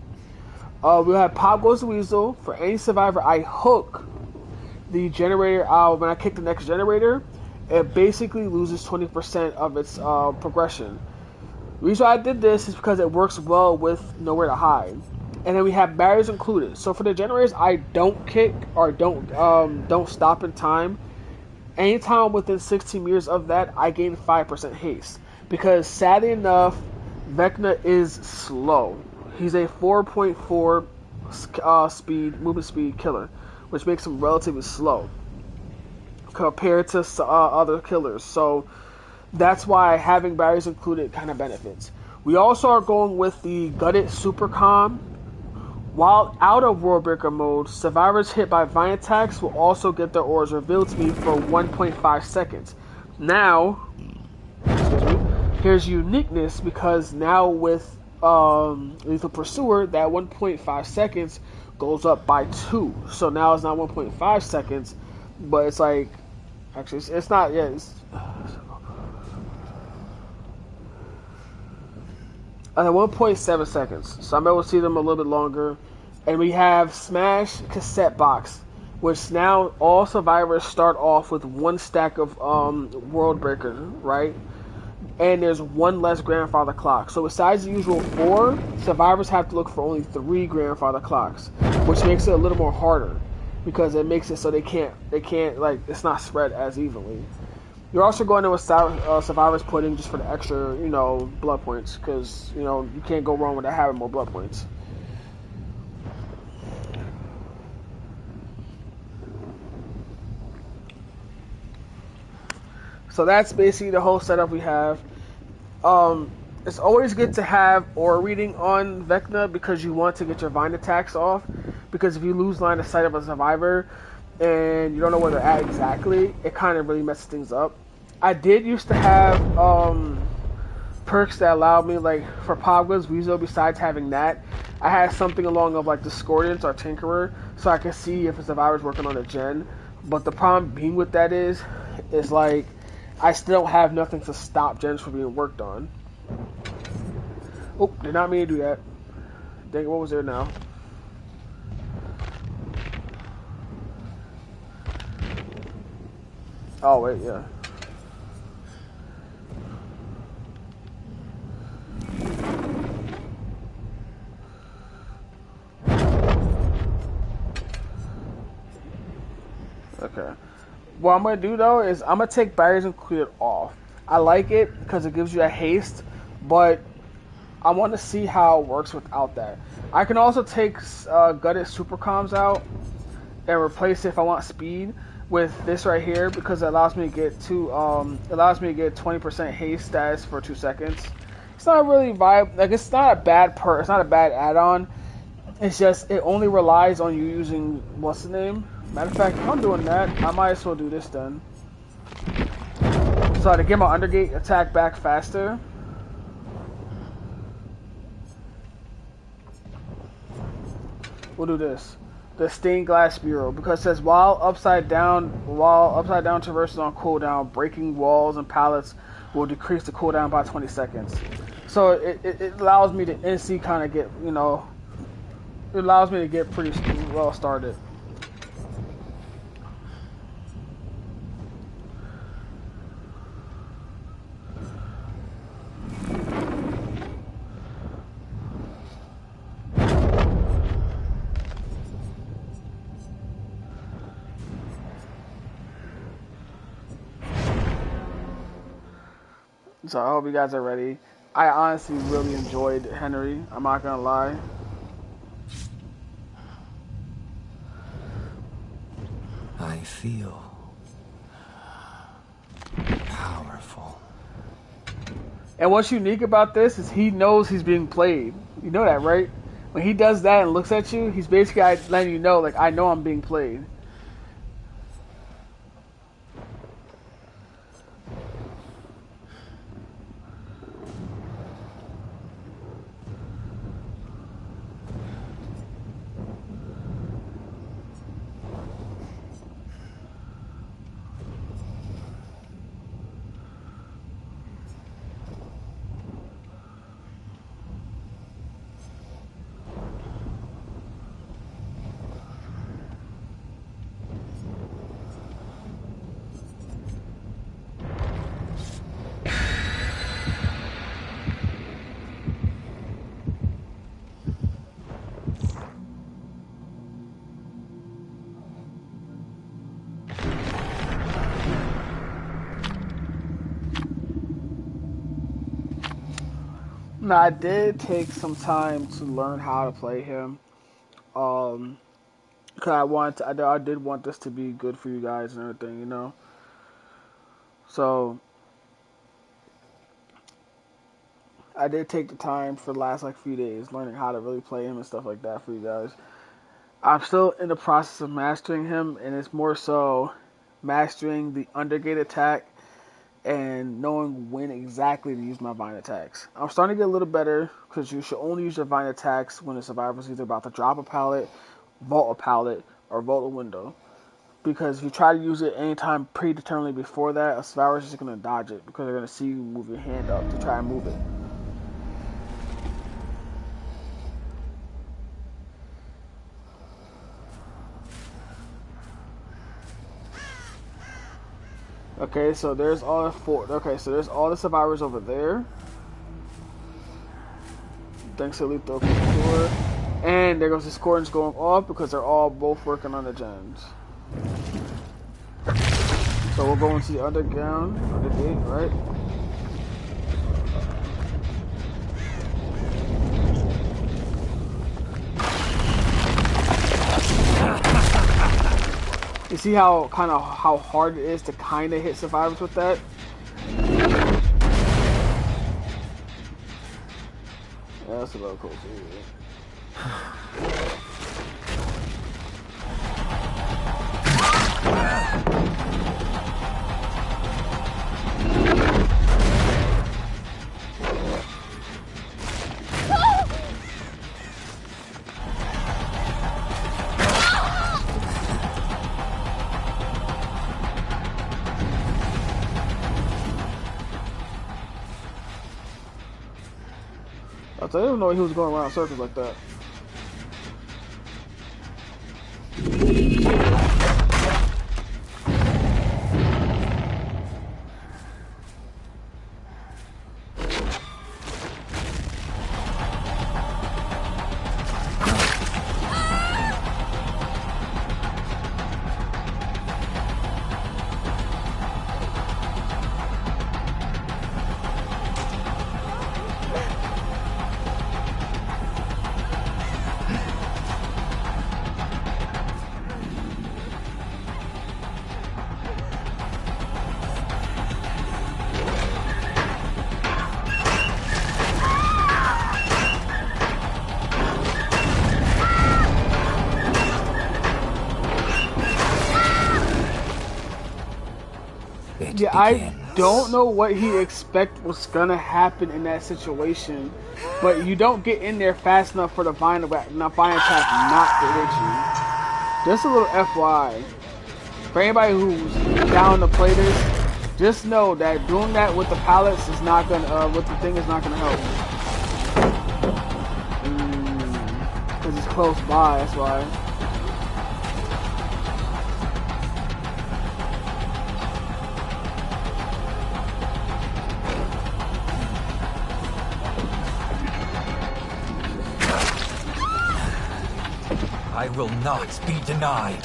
We'll have Pop Goes the Weasel. For any survivor I hook, the generator, when I kick the next generator, it basically loses 20% of its progression. The reason why I did this is because it works well with Nowhere to Hide. And then we have Barriers Included. So for the generators I don't kick or don't stop in time, anytime within 16 meters of that, I gain 5% haste. Because sadly enough, Vecna is slow. He's a 4.4 movement speed killer, which makes him relatively slow compared to other killers. So that's why having Barriers Included kind of benefits. We also are going with the Gutted Super Calm. While out of World Breaker mode, survivors hit by Vine attacks will also get their auras revealed to me for 1.5 seconds. Now, here's uniqueness, because now with Lethal Pursuer, that 1.5 seconds goes up by 2. So now it's not 1.5 seconds, but it's like, actually, it's not, yeah, it's 1.7 seconds. So I'm able to see them a little bit longer. And we have Smash Cassette Box, which now all survivors start off with 1 stack of World Breakers, right? And there's 1 less grandfather clock. So besides the usual 4, survivors have to look for only 3 grandfather clocks, which makes it a little more harder, because it makes it so they can't like, it's not spread as evenly. You're also going in with survivors pudding just for the extra, blood points, because you can't go wrong with having more blood points. So that's basically the whole setup we have. It's always good to have aura reading on Vecna, because you want to get your Vine attacks off, because if you lose line of sight of a survivor and you don't know where they're at exactly, it kind of really messes things up. I did used to have perks that allowed me, like for Pablo's Weasel, besides having that, I had something along of like Discordance or Tinkerer, so I can see if a survivor's working on a gen. But the problem being with that is like, I still have nothing to stop gens from being worked on. Oh, did not mean to do that. Dang, what was there now? Oh, wait, yeah. Okay. What I'm going to do, though, is I'm going to take Barriers Included off. I like it because it gives you a haste, but I want to see how it works without that. I can also take Gutted Super Comms out and replace it if I want speed with this right here, because it allows me to get 20% haste status for 2 seconds. It's not really it's not a bad it's not a bad add-on. It's just it only relies on you using, what's the name? Matter of fact, if I'm doing that, I might as well do this then. So to get my Undergate attack back faster, we'll do this. the stained glass bureau, because it says while upside down traverses on cooldown, breaking walls and pallets will decrease the cooldown by 20 seconds. So it allows me to instantly kind of get, you know, it allows me to get pretty well started. So I hope you guys are ready. I honestly really enjoyed Henry. I'm not gonna lie. I feel powerful. And what's unique about this is he knows he's being played. You know that, right? When he does that and looks at you, he's basically letting you know, like, I know I'm being played. Now, I did take some time to learn how to play him, because I did want this to be good for you guys and everything, you know. So I did take the time for the last like few days learning how to really play him and stuff like that for you guys. I'm still in the process of mastering him, and it's more so mastering the undergate attack and knowing when exactly to use my vine attacks. I'm starting to get a little better, because you should only use your vine attacks when the survivor's either about to drop a pallet, vault a pallet, or vault a window. Because if you try to use it anytime predeterminedly before that, a survivor's just going to dodge it, because they're going to see you move your hand up to try and move it. Okay, so there's all the there's all the survivors over there. Thanks to lethal door. And there goes the scorings going off because they're all both working on the gens. So we'll go into the underground, undergate, right? You see how hard it is to kind of hit survivors with that? Yeah, that's a little cool too. I didn't know he was going around circles like that. Yeah, I don't know what he expect was gonna happen in that situation, but you don't get in there fast enough for the vine attack not to hit you. Just a little FYI. For anybody who's down to play this, just know that doing that with the pallets is not gonna, with the thing is not gonna help. Because it's close by, that's why. I will not be denied.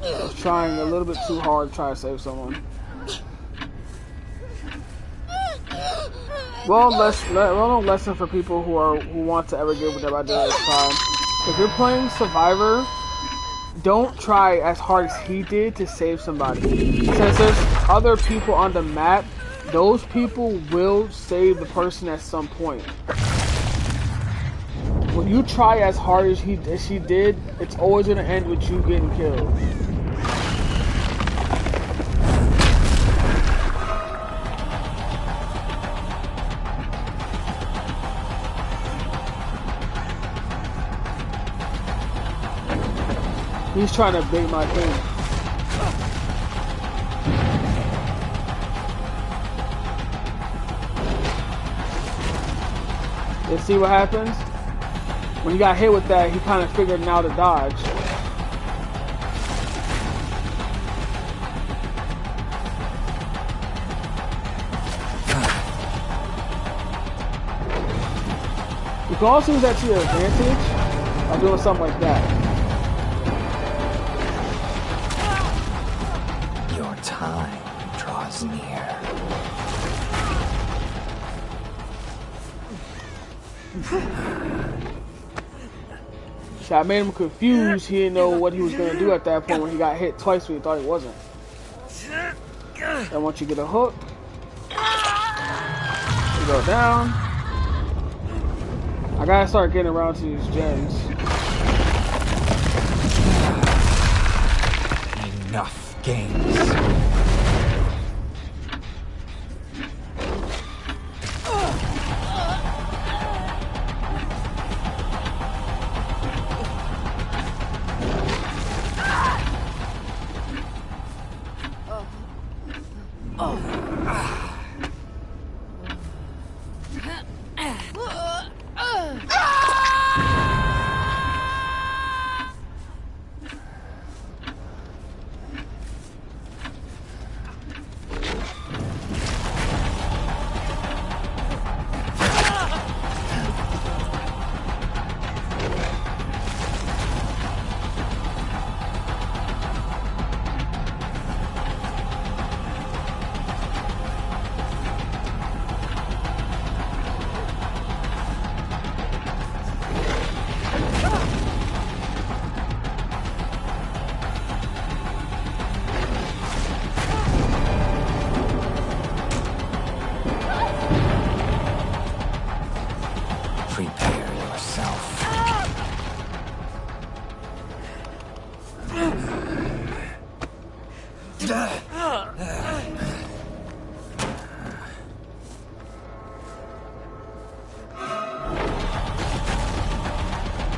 I was trying a little bit too hard to try to save someone. Well, lesson for people who want to ever get whatever I did this time. If you're playing Survivor, don't try as hard as he did to save somebody. Since there's other people on the map, those people will save the person at some point. When you try as hard as she did, it's always gonna end with you getting killed. He's trying to bait my thing. You see what happens? When he got hit with that, he kind of figured out to dodge. You can also use that to your advantage by doing something like that. Time draws near. So I made him confused. He didn't know what he was going to do at that point when he got hit twice when he thought he wasn't. And once you get a hook, you go down. I gotta start getting around to these gens. Enough games.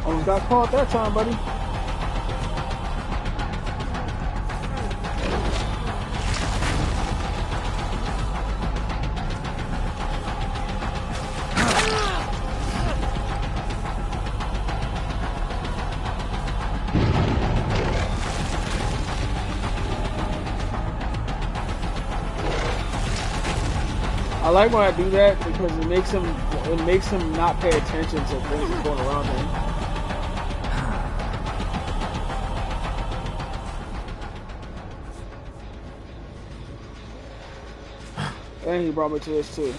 Almost got caught that time, buddy. I like when I do that because it makes him not pay attention to things that's going around him. And he brought me to this too.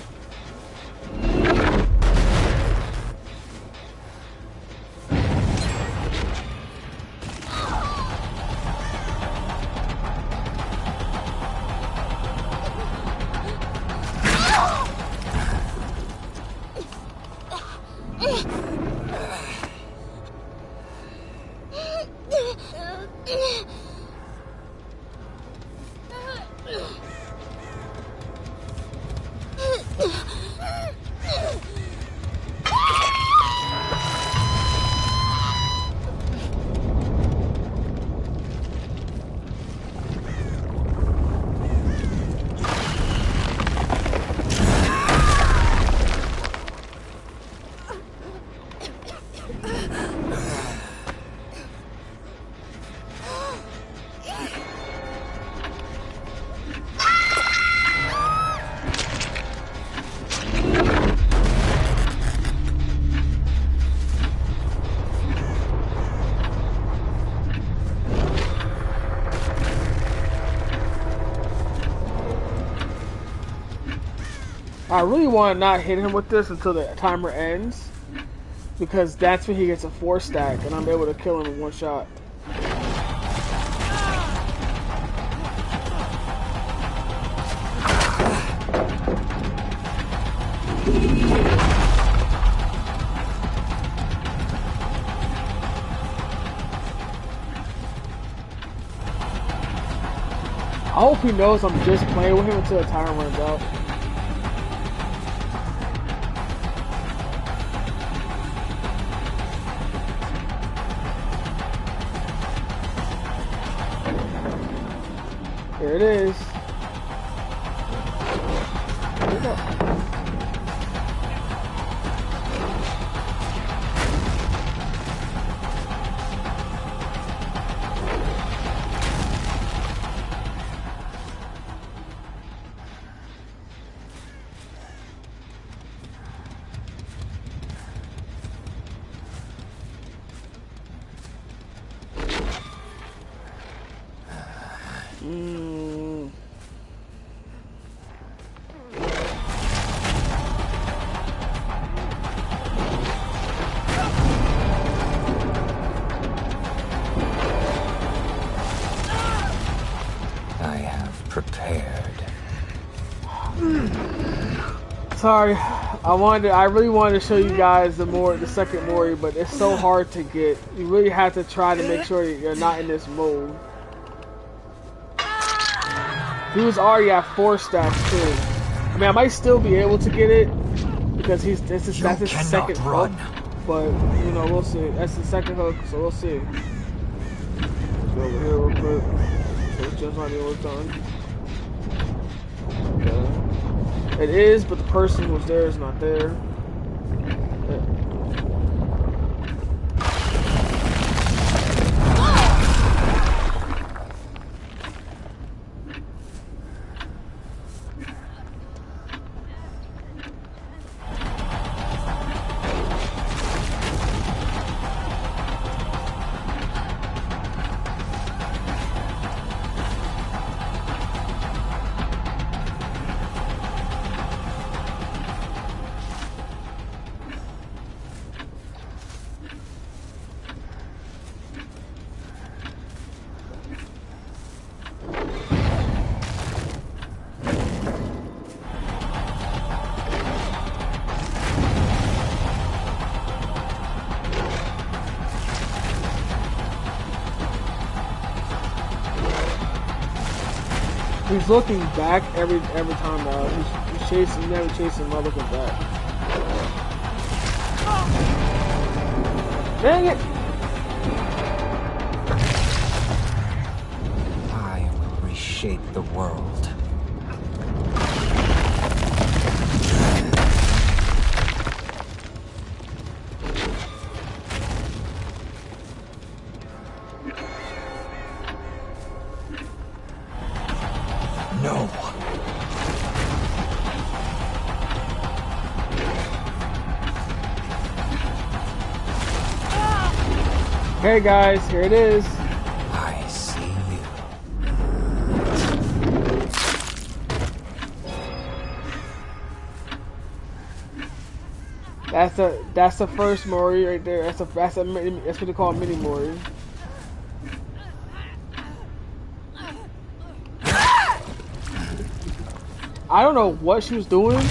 I really want to not hit him with this until the timer ends, because that's when he gets a 4 stack, and I'm able to kill him in one shot. I hope he knows I'm just playing with him until the timer runs out. Here it is. Here we go. I have prepared. Sorry, I really wanted to show you guys the second Mori, but it's so hard to get. You really have to try to make sure that you're not in this mode. He was already at 4 stacks too. I mean, I might still be able to get it because that's his second hook. But you know, we'll see. That's the second hook, so we'll see. Go over here real quick. So it's just not even done. Okay. It is, but the person who was there is not there. Yeah. He's looking back every time now. He's chasing, never chasing, not looking back. Dang it! I will reshape the world. No. Hey guys, here it is. I see you. That's the first Mori right there. That's what they call a mini Mori. I don't know what she was doing.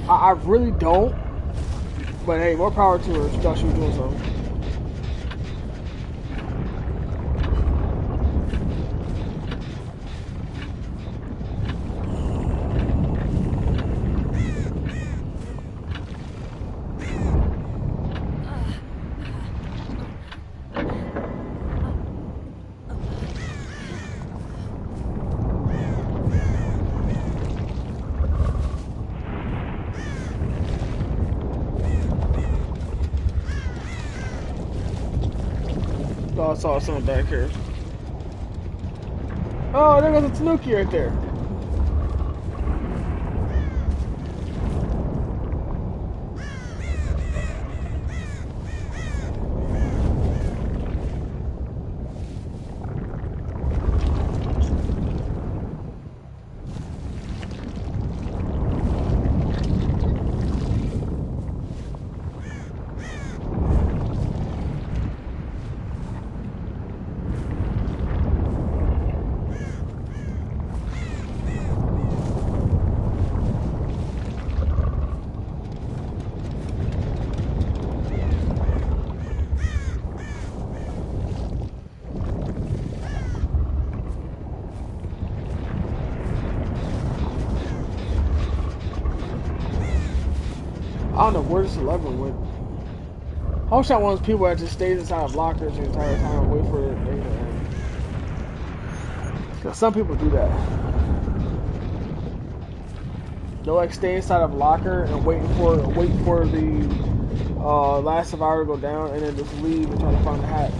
I really don't. But hey, more power to her. She thought she was doing something. Oh, I saw someone back here. Oh, there goes a Tanuki right there. I don't know where this 11 went. I wish I was one of those people that just stays inside of lockers the entire time and wait for the day to end. Because some people do that. They'll like stay inside of a locker and wait for the last survivor to go down and then just leave and try to find the hatch.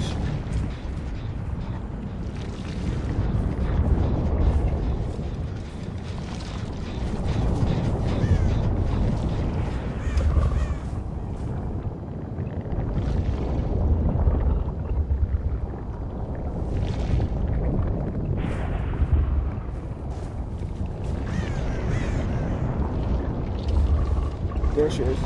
There she is.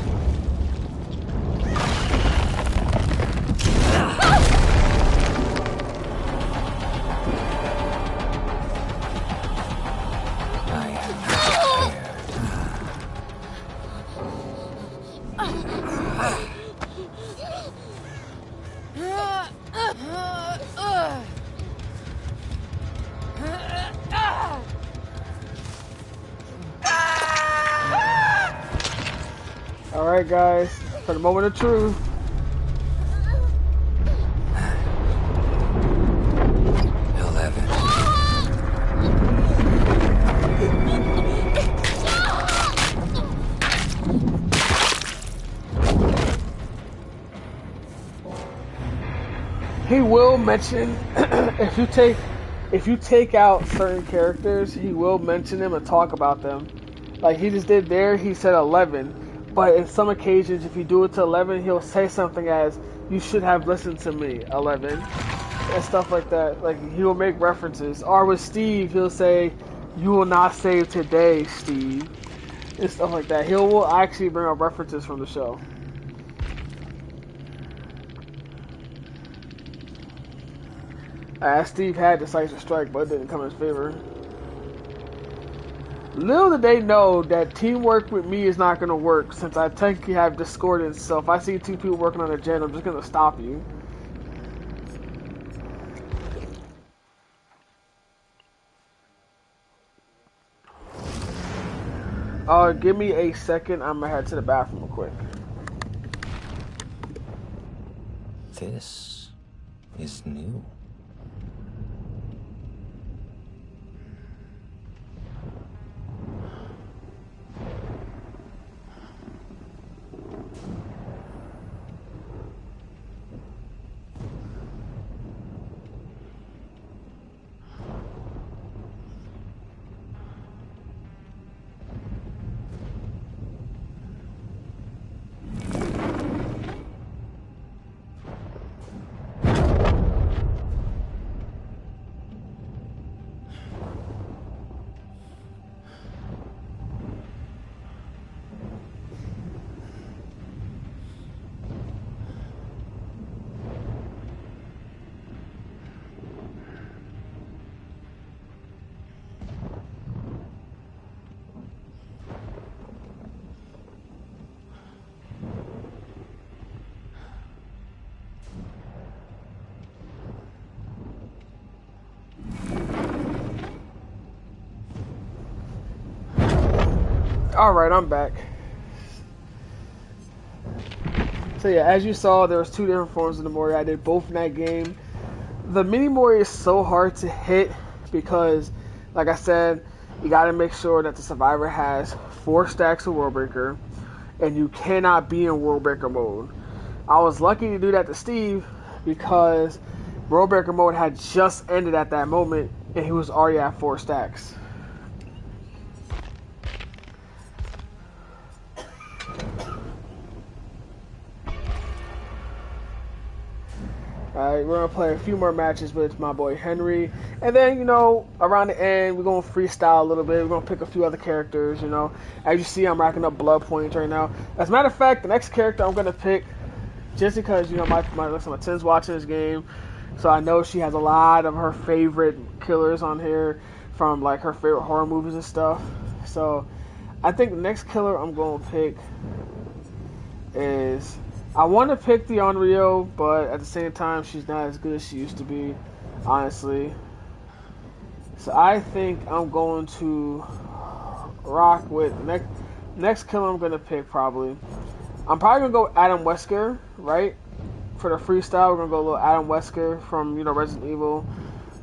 Alright guys, for the moment of truth. He will mention if you take out certain characters, he will mention them and talk about them. Like he just did there, he said 11. But in some occasions, if you do it to 11, he'll say something as, "You should have listened to me, 11." And stuff like that. Like, he will make references. Or with Steve, he'll say, "You will not save today, Steve." And stuff like that. He will actually bring up references from the show. Steve had decisive strike, but it didn't come in his favor. Little did they know that teamwork with me is not going to work, since I technically have discordance. So if I see two people working on a gen, I'm just going to stop you. Give me a second. I'm going to head to the bathroom real quick. This is new. Alright, I'm back. So yeah, as you saw, there was two different forms of the Mori. I did both in that game. The mini Mori is so hard to hit because, like I said, you got to make sure that the survivor has 4 stacks of World Breaker, and you cannot be in World Breaker mode. I was lucky to do that to Steve because World Breaker mode had just ended at that moment, and he was already at 4 stacks. Alright, we're going to play a few more matches with my boy Henry. And then, you know, around the end, we're going to freestyle a little bit. We're going to pick a few other characters, you know. As you see, I'm racking up blood points right now. As a matter of fact, the next character I'm going to pick, just because, you know, my Tim's watching this game, so I know she has a lot of her favorite killers on here from, like, her favorite horror movies and stuff. So, I think the next killer I'm going to pick is... I want to pick the Onryo, but at the same time, she's not as good as she used to be, honestly. So I think I'm going to rock with next killer I'm going to pick probably. I'm probably gonna go Adam Wesker, right? For the freestyle, we're gonna go a little Adam Wesker from Resident Evil,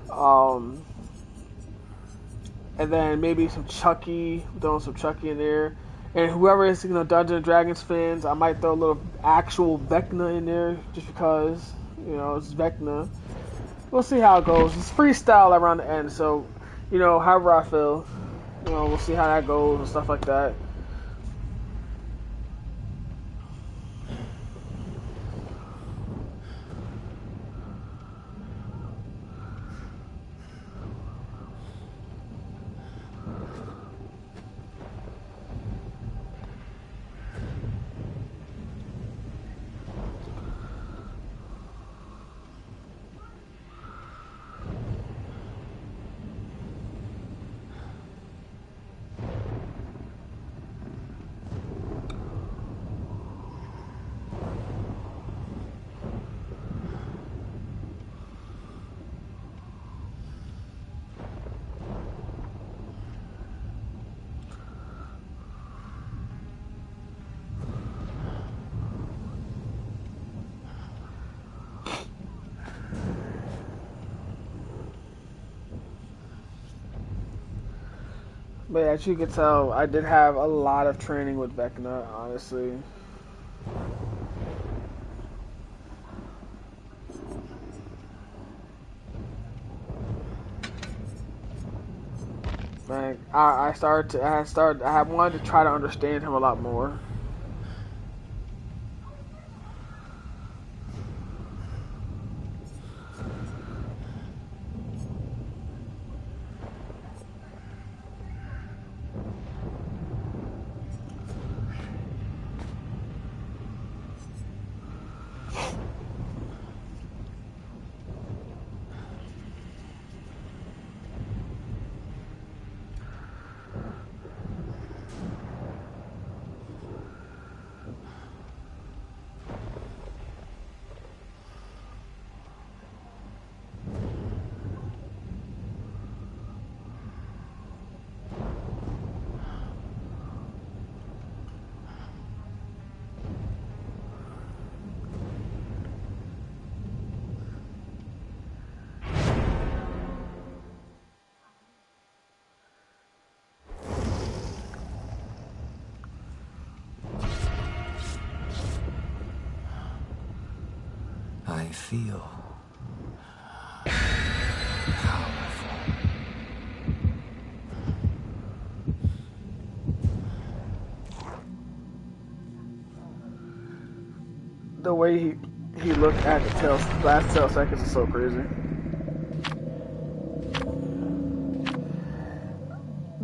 um, and then maybe some Chucky, throwing some Chucky in there, and whoever is Dungeons and Dragons fans, I might throw a little actual Vecna in there just because it's Vecna. We'll see how it goes. It's freestyle around the end, so however I feel, we'll see how that goes and stuff like that. But as you can tell, I did have a lot of training with Vecna, honestly. Like I wanted to try to understand him a lot more. I feel powerful. The way he looked at the last 12 seconds is so crazy.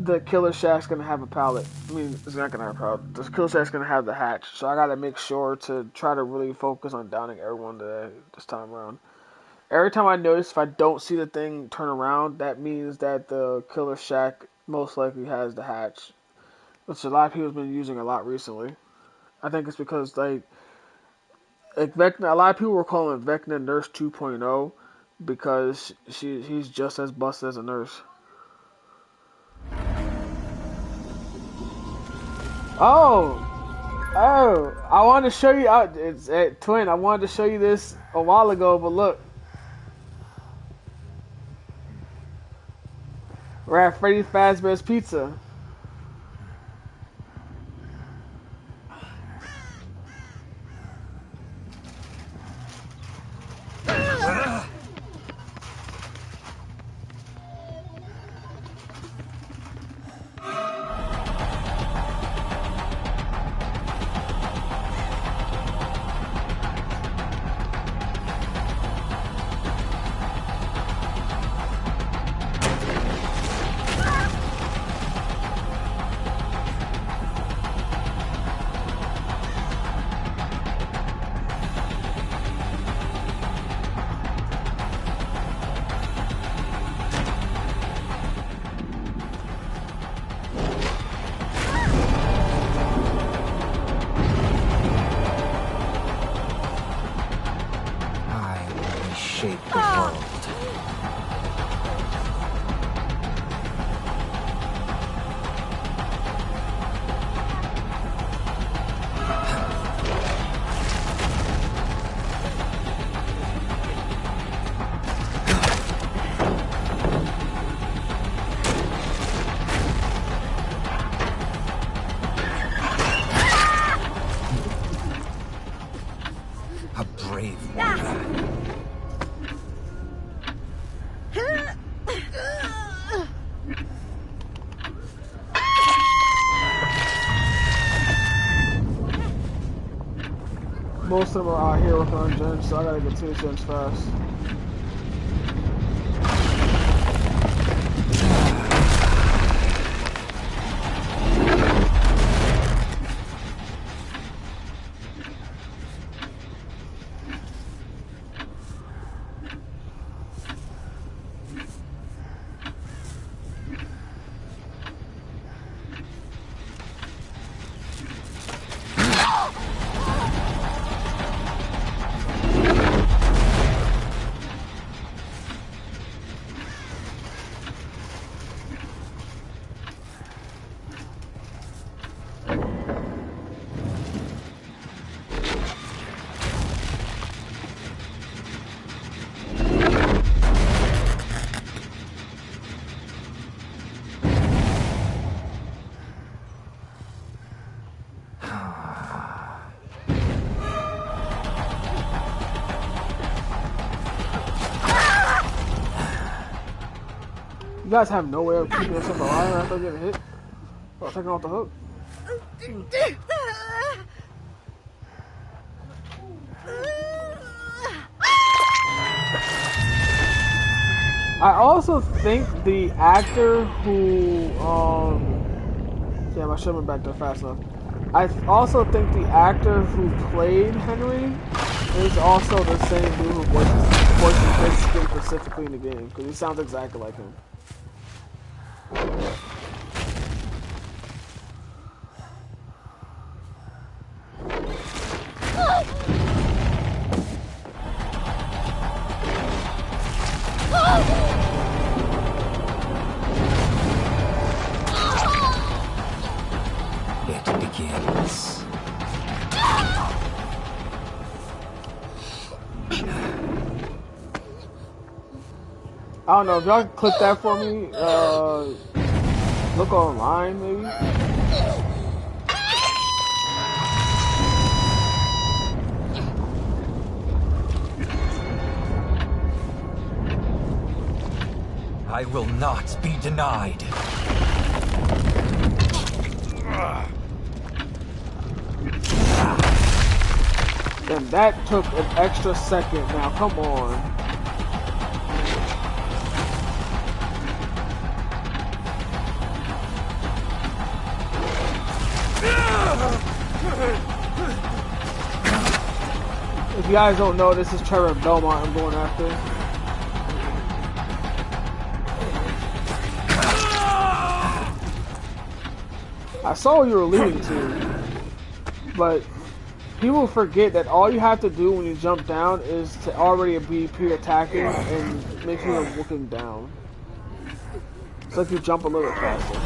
The Killer Shack's gonna have a pallet. I mean, it's not gonna have a pallet. The Killer Shack's gonna have the hatch. So I gotta make sure to try to really focus on downing everyone today, this time around. Every time I notice if I don't see the thing turn around, that means that the Killer Shack most likely has the hatch. Which a lot of people have been using a lot recently. I think it's because like Vecna, a lot of people were calling Vecna Nurse 2.0 because he's just as busted as a nurse. Oh, I wanted to show you. It's Twin. I wanted to show you this a while ago, but look, we're at Freddy Fazbear's Pizza. Most of them are out here working on gens, so I gotta get to the gens fast. You guys have no way of keeping yourself alive after getting hit? Or taking off the hook? I also think the actor who, damn, I should have been back there fast enough. I also think the actor who played Henry is also the same dude who voices his skin specifically in the game, because he sounds exactly like him. It begins. I don't know, if y'all can clip that for me, look online maybe? I will not be denied. And that took an extra second. Now, come on. If you guys don't know, this is Trevor Belmont I'm going after. I saw what you were leading to, but people forget that all you have to do when you jump down is to already be pre-attacking and make sure you're looking down. It's like you jump a little faster.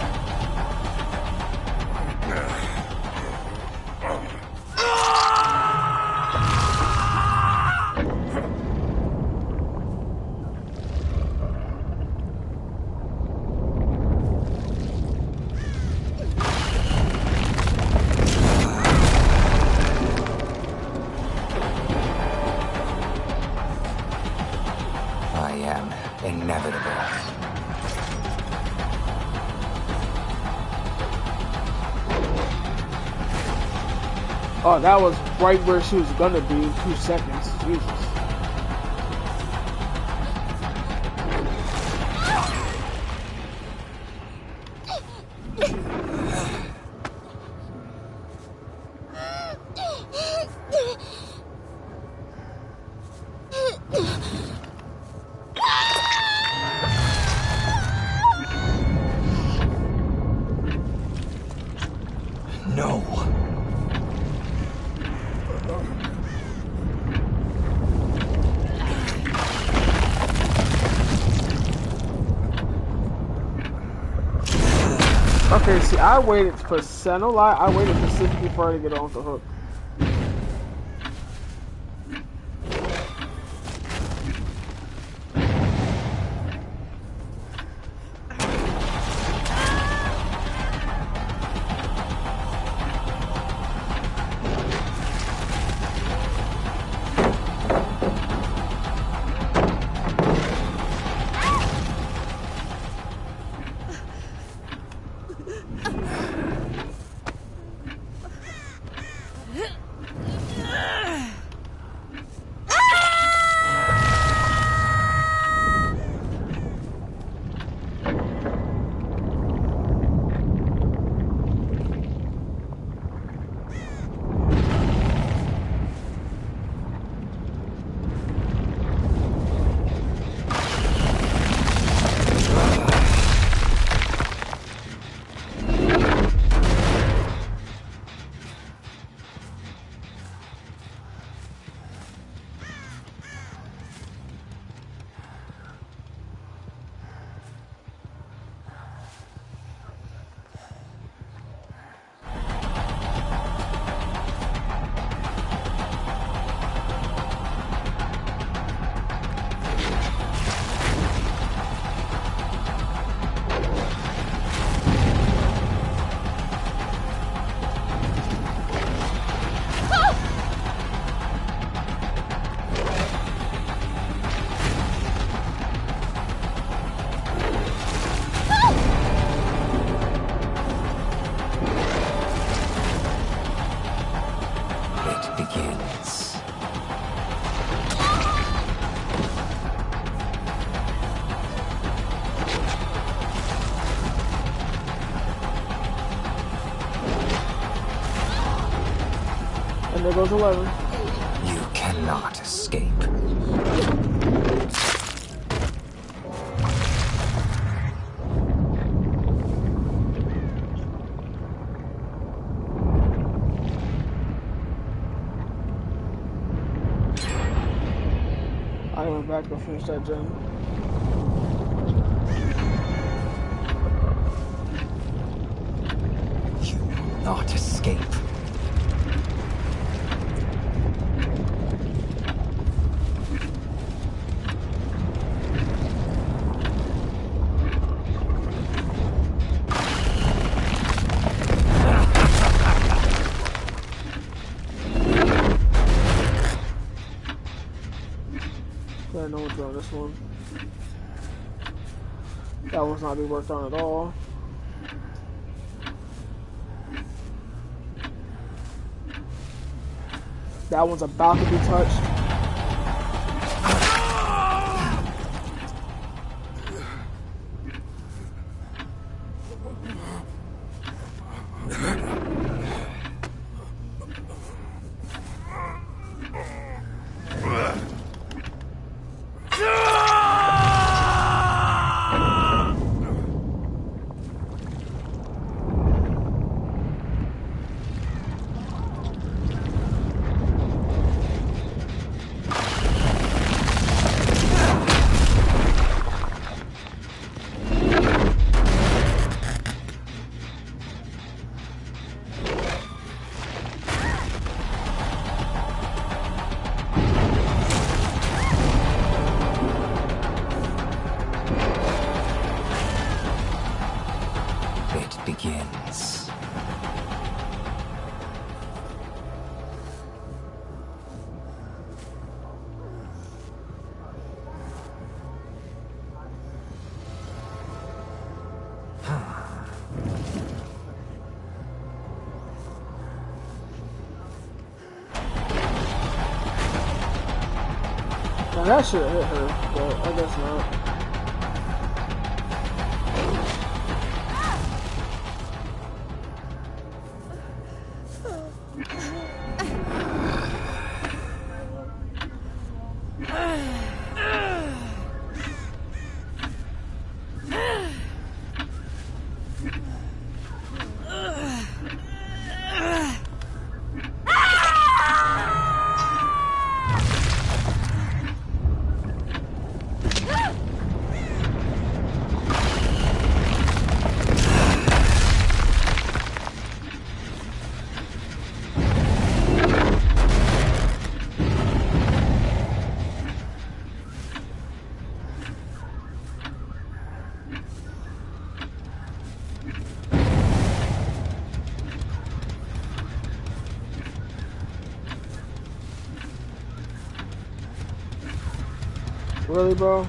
Oh, that was right where she was gonna be in 2 seconds. Jesus. No. Okay, see, I waited for Senolai. I waited specifically for her to get off the hook. And there goes 11. You cannot escape. I went back to finish that gen. You will not escape. I know what's on this one. That one's not being worked on at all. That one's about to be touched. Begins. Now that should hit her, but I guess not. Really, bro?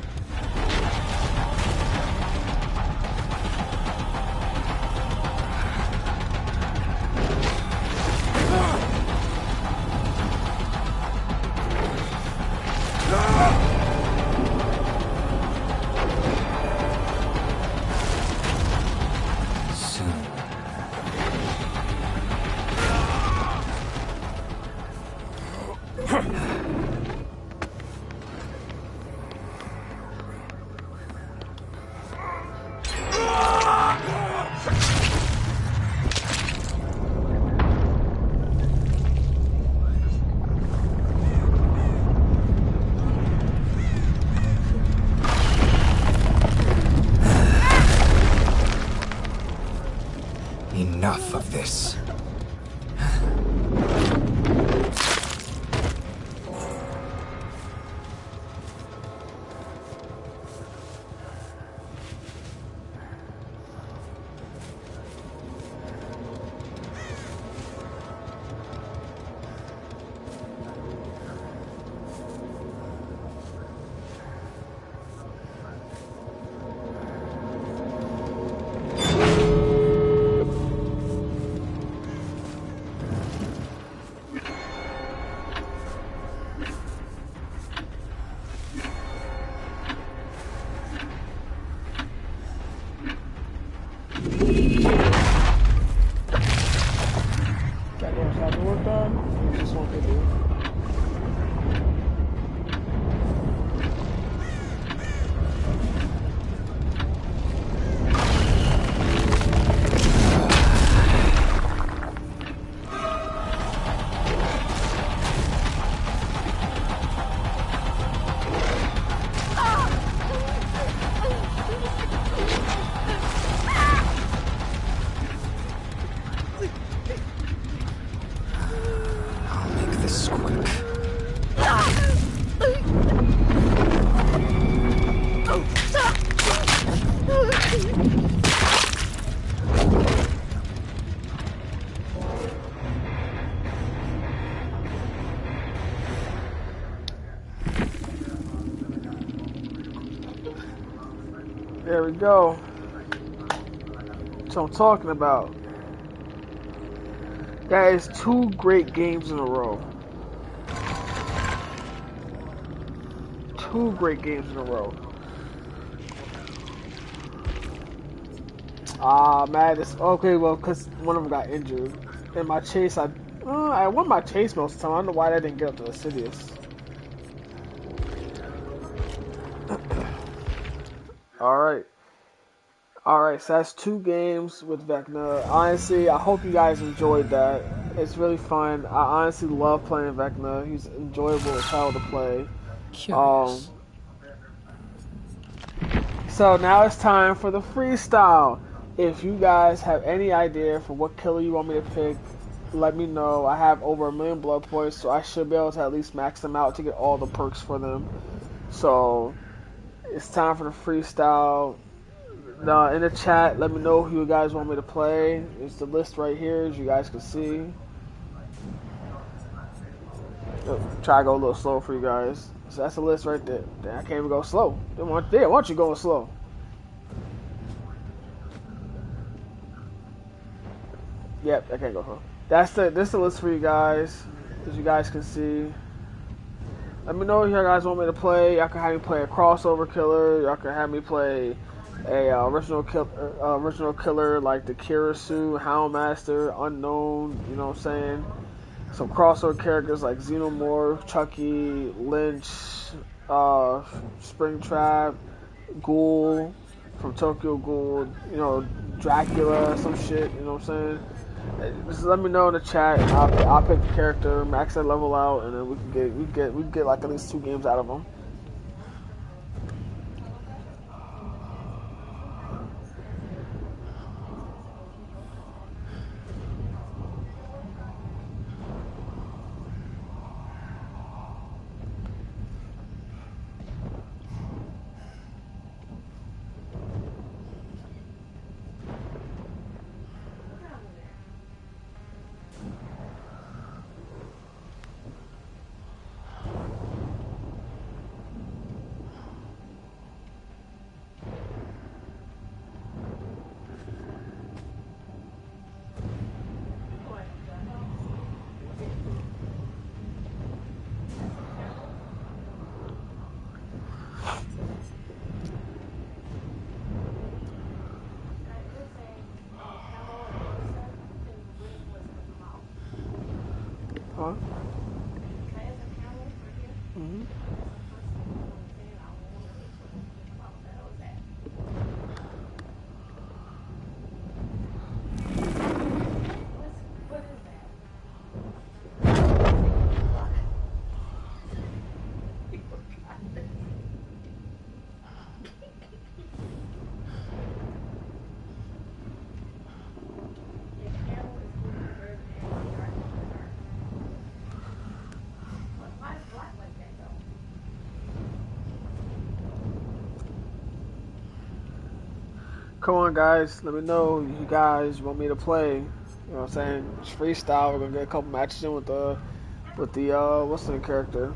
Enough of this. Okay, dude. I'll make this quick. There we go. That's what I'm talking about. That is 2 great games in a row. 2 great games in a row. Ah, man, this okay. Well, because one of them got injured in my chase. I won my chase most of the time. I don't know why I didn't get up to Assidious. All right. Alright, so that's 2 games with Vecna. Honestly, I hope you guys enjoyed that. It's really fun. I honestly love playing Vecna. He's enjoyable as hell to play. Curious. So now it's time for the freestyle. If you guys have any idea for what killer you want me to pick, let me know. I have over 1,000,000 blood points, so I should be able to at least max them out to get all the perks for them. So it's time for the freestyle. In the chat, let me know who you guys want me to play. It's the list right here, as you guys can see. Try to go a little slow for you guys. So that's the list right there. Damn, I can't even go slow. They want you going slow. Yep, I can't go slow. This is the list for you guys, as you guys can see. Let me know if you guys want me to play. Y'all can have me play a crossover killer. Y'all can have me play a original killer like the Kirasu, Houndmaster, Unknown. You know what I'm saying? Some crossover characters like Xenomorph, Chucky, Lynch, Springtrap, Ghoul from Tokyo Ghoul. You know, Dracula, some shit. You know what I'm saying? Just let me know in the chat. I'll pick the character, max that level out, and then we can get like at least 2 games out of them. Huh? Mm-hmm. Come on, guys. Let me know if you guys want me to play. You know what I'm saying? It's freestyle. We're gonna get a couple matches in with the what's the character?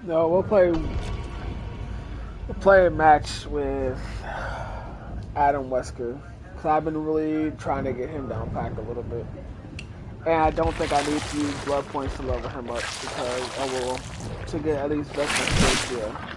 No, we'll play a match with Adam Wesker. Cause I've been really trying to get him down pack a little bit. And I don't think I need to use blood points to level him up because I will to get at least Vecna stage, yeah.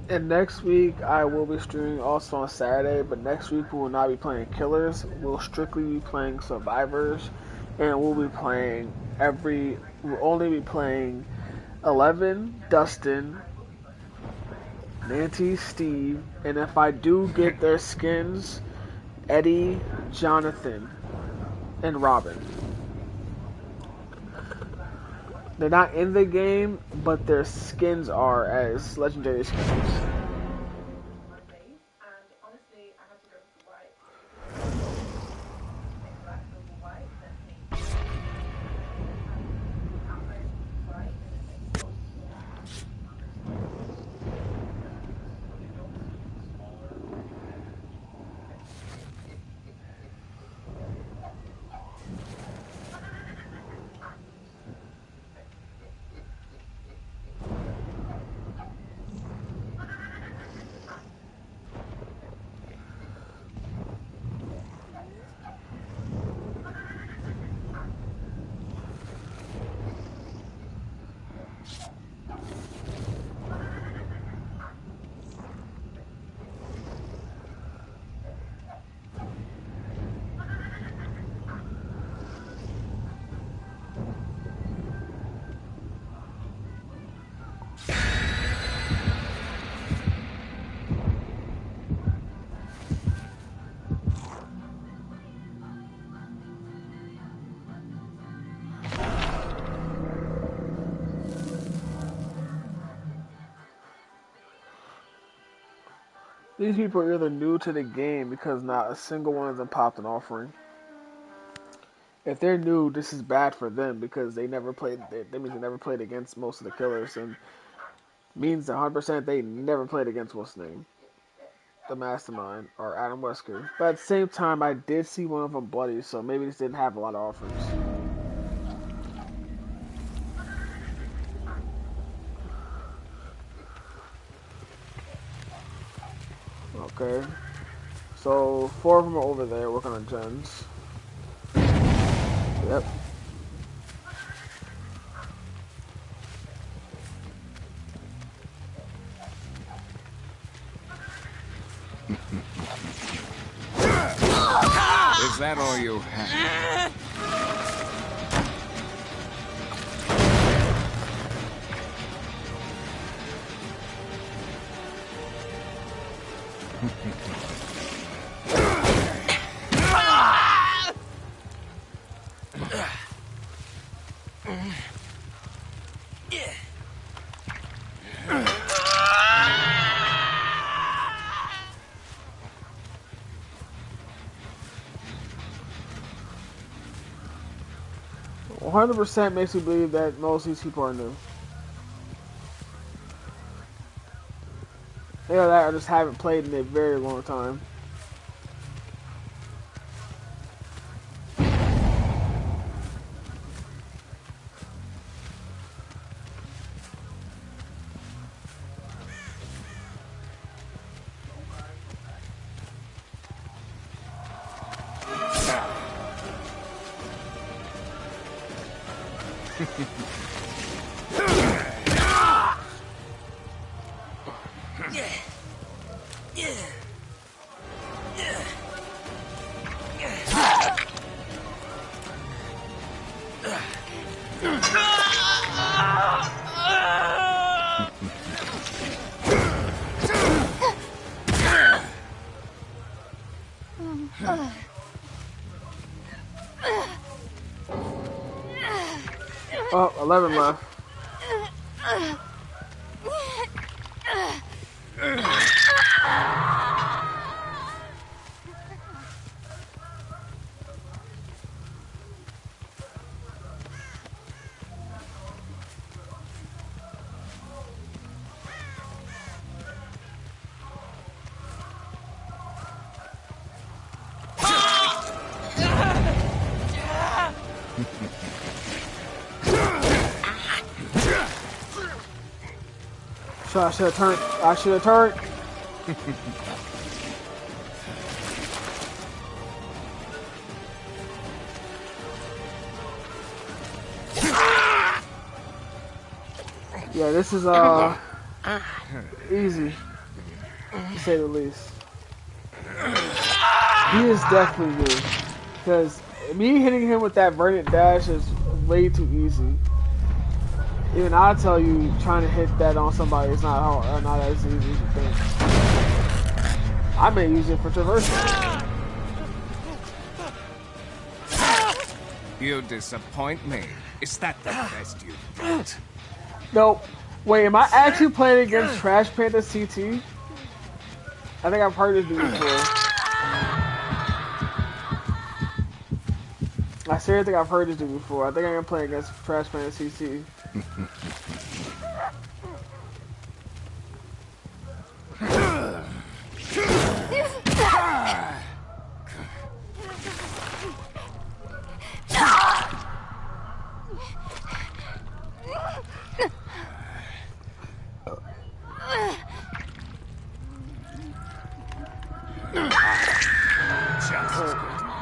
And next week I will be streaming also on Saturday, but next week we will not be playing killers. We'll strictly be playing survivors, and we'll only be playing 11, Dustin, Nancy, Steve, and if I do get their skins, Eddie, Jonathan, and Robin. They're not in the game, but their skins are as legendary skins. These people are either new to the game because not a single one of them popped an offering. If they're new, this is bad for them because they never played. That means they never played against most of the killers, and means 100% they never played against what's his name, the Mastermind or Adam Wesker. But at the same time, I did see one of them bloody, so maybe this didn't have a lot of offerings. Okay, so 4 of them are over there working on gens. Yep. Is that all you have? 100% makes me believe that most of these people are new. Either that or just haven't played in a very long time. Oh, 11 left. So I should have turned. I should have turned. Yeah, this is easy to say the least. He is definitely new because me hitting him with that verdant dash is way too easy. Even I'll tell you, trying to hit that on somebody is not hard, or not as easy as you think. I may use it for traversing. You disappoint me. Is that the best you got? No, wait, am I actually playing against Trash Panda CT? I think I've heard this dude before. I seriously think I've heard this dude before. I think I'm playing against Trash Panda CT.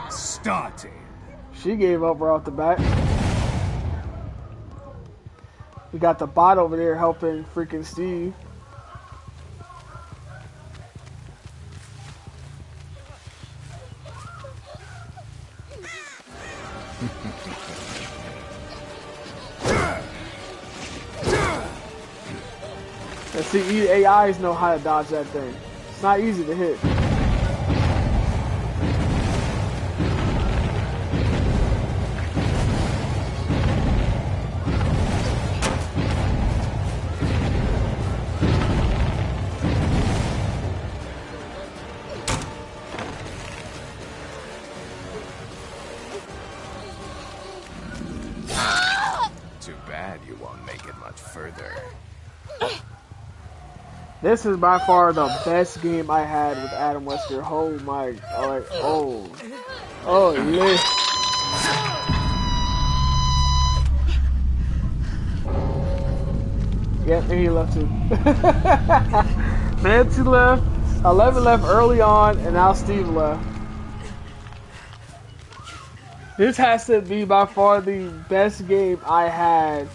Starting. She gave up right off the bat. We got the bot over there helping freaking Steve. And see, AIs know how to dodge that thing. It's not easy to hit. Too bad you won't make it much further. This is by far the best game I had with Adam Wesker. Oh my, lit. Yep, and he left too. Nancy left, 11 left early on, and now Steve left. This has to be by far the best game I had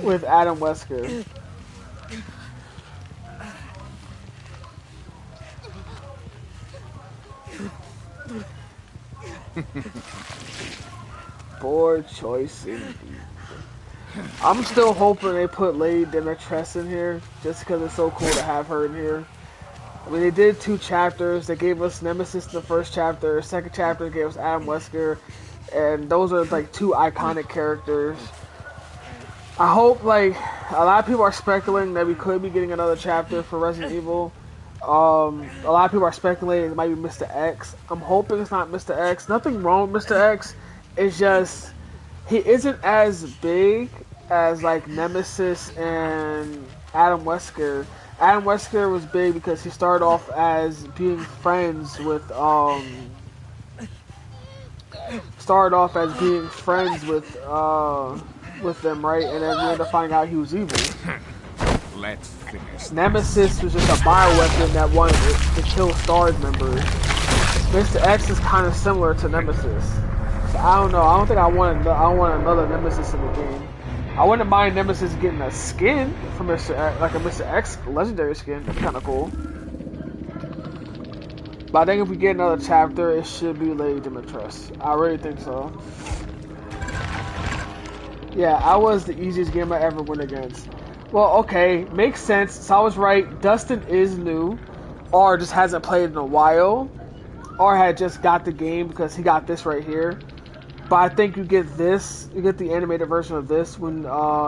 with Adam Wesker. Poor choice indeed. I'm still hoping they put Lady Demetress in here, just because it's so cool to have her in here. I mean, they did 2 chapters. They gave us Nemesis in the first chapter. Second chapter gave us Adam Wesker, and those are like 2 iconic characters. I hope, like, a lot of people are speculating that we could be getting another chapter for Resident Evil. A lot of people are speculating it might be Mr. X. I'm hoping it's not Mr. X. Nothing wrong with Mr. X. It's just he isn't as big as like Nemesis and Adam Wesker. Adam Wesker was big because he started off as being friends with them, right? And then we ended up finding out he was evil. Let's finish Nemesis was just a bioweapon that wanted to kill STARS members. Mr. X is kind of similar to Nemesis. So I don't know. I don't think I want another Nemesis in the game. I wouldn't mind Nemesis getting a skin from Mr. X, like a Mr. X legendary skin. That's kind of cool. But I think if we get another chapter, it should be Lady Dimitrescu. I really think so. Yeah, I was the easiest game I ever went against. Well, okay, makes sense. So I was right. Dustin is new, or just hasn't played in a while, or had just got the game because he got this right here. But I think you get this, you get the animated version of this when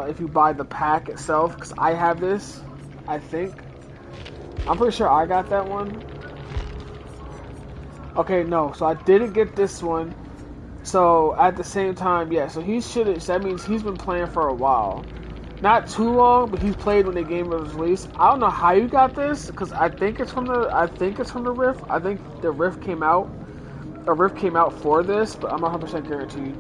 if you buy the pack itself, because I have this, I think. I'm pretty sure I got that one. Okay, no, so I didn't get this one. So at the same time, yeah, so he should. So that means he's been playing for a while. Not too long, but he's played when the game was released. I don't know how you got this, because I think it's from the Rift. I think the Rift came out. A Rift came out for this, but I'm not 100% guaranteed.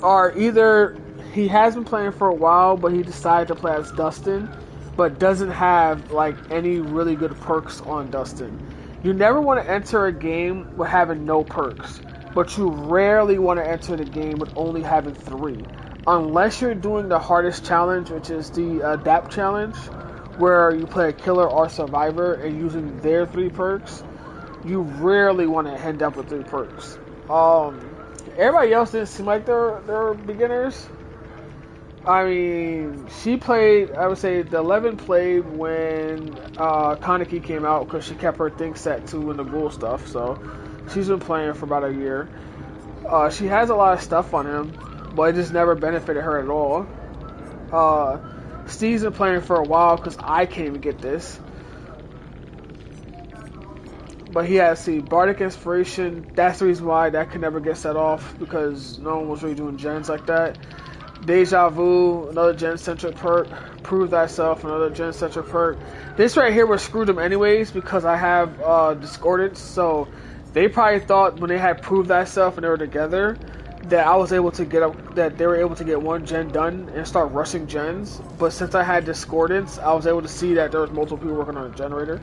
Or either he has been playing for a while, but he decided to play as Dustin, but doesn't have like any really good perks on Dustin. You never want to enter a game with having no perks, but you rarely want to enter the game with only having 3. Unless you're doing the hardest challenge, which is the Adapt challenge, where you play a killer or survivor and using their 3 perks, you rarely want to end up with 3 perks. Everybody else didn't seem like they're beginners. I mean, she played, I would say the 11 played when Kaneki came out because she kept her thing set to in the ghoul stuff, so she's been playing for about a year. She has a lot of stuff on him, but it just never benefited her at all. Steve's been playing for a while because I can't even get this. But he has, Bardic Inspiration. That's the reason why that could never get set off, because no one was really doing gens like that. Deja Vu, another gen-centric perk. Prove Thyself, another gen-centric perk. This right here was screwed them anyways, because I have Discordance, so they probably thought when they had Prove Thyself and they were together, that I was able to that they were able to get one gen done and start rushing gens. But since I had Discordance, I was able to see that there was multiple people working on a generator.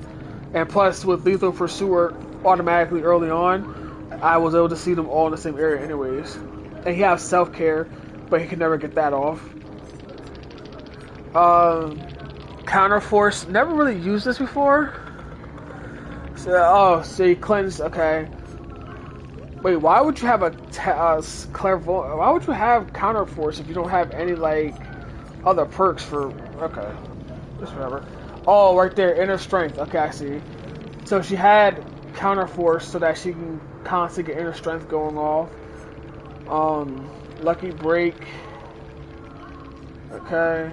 And plus, with Lethal Pursuer automatically early on, I was able to see them all in the same area anyways. And he has Self-Care, but he can never get that off. Counterforce, never really used this before. So you cleanse, okay. Wait, why would you have Clairvoyant? Why would you have Counterforce if you don't have any, like, other perks for... Okay. Just whatever. Oh, right there. Inner Strength. Okay, I see. So she had Counterforce so that she can constantly get Inner Strength going off. Lucky Break. Okay.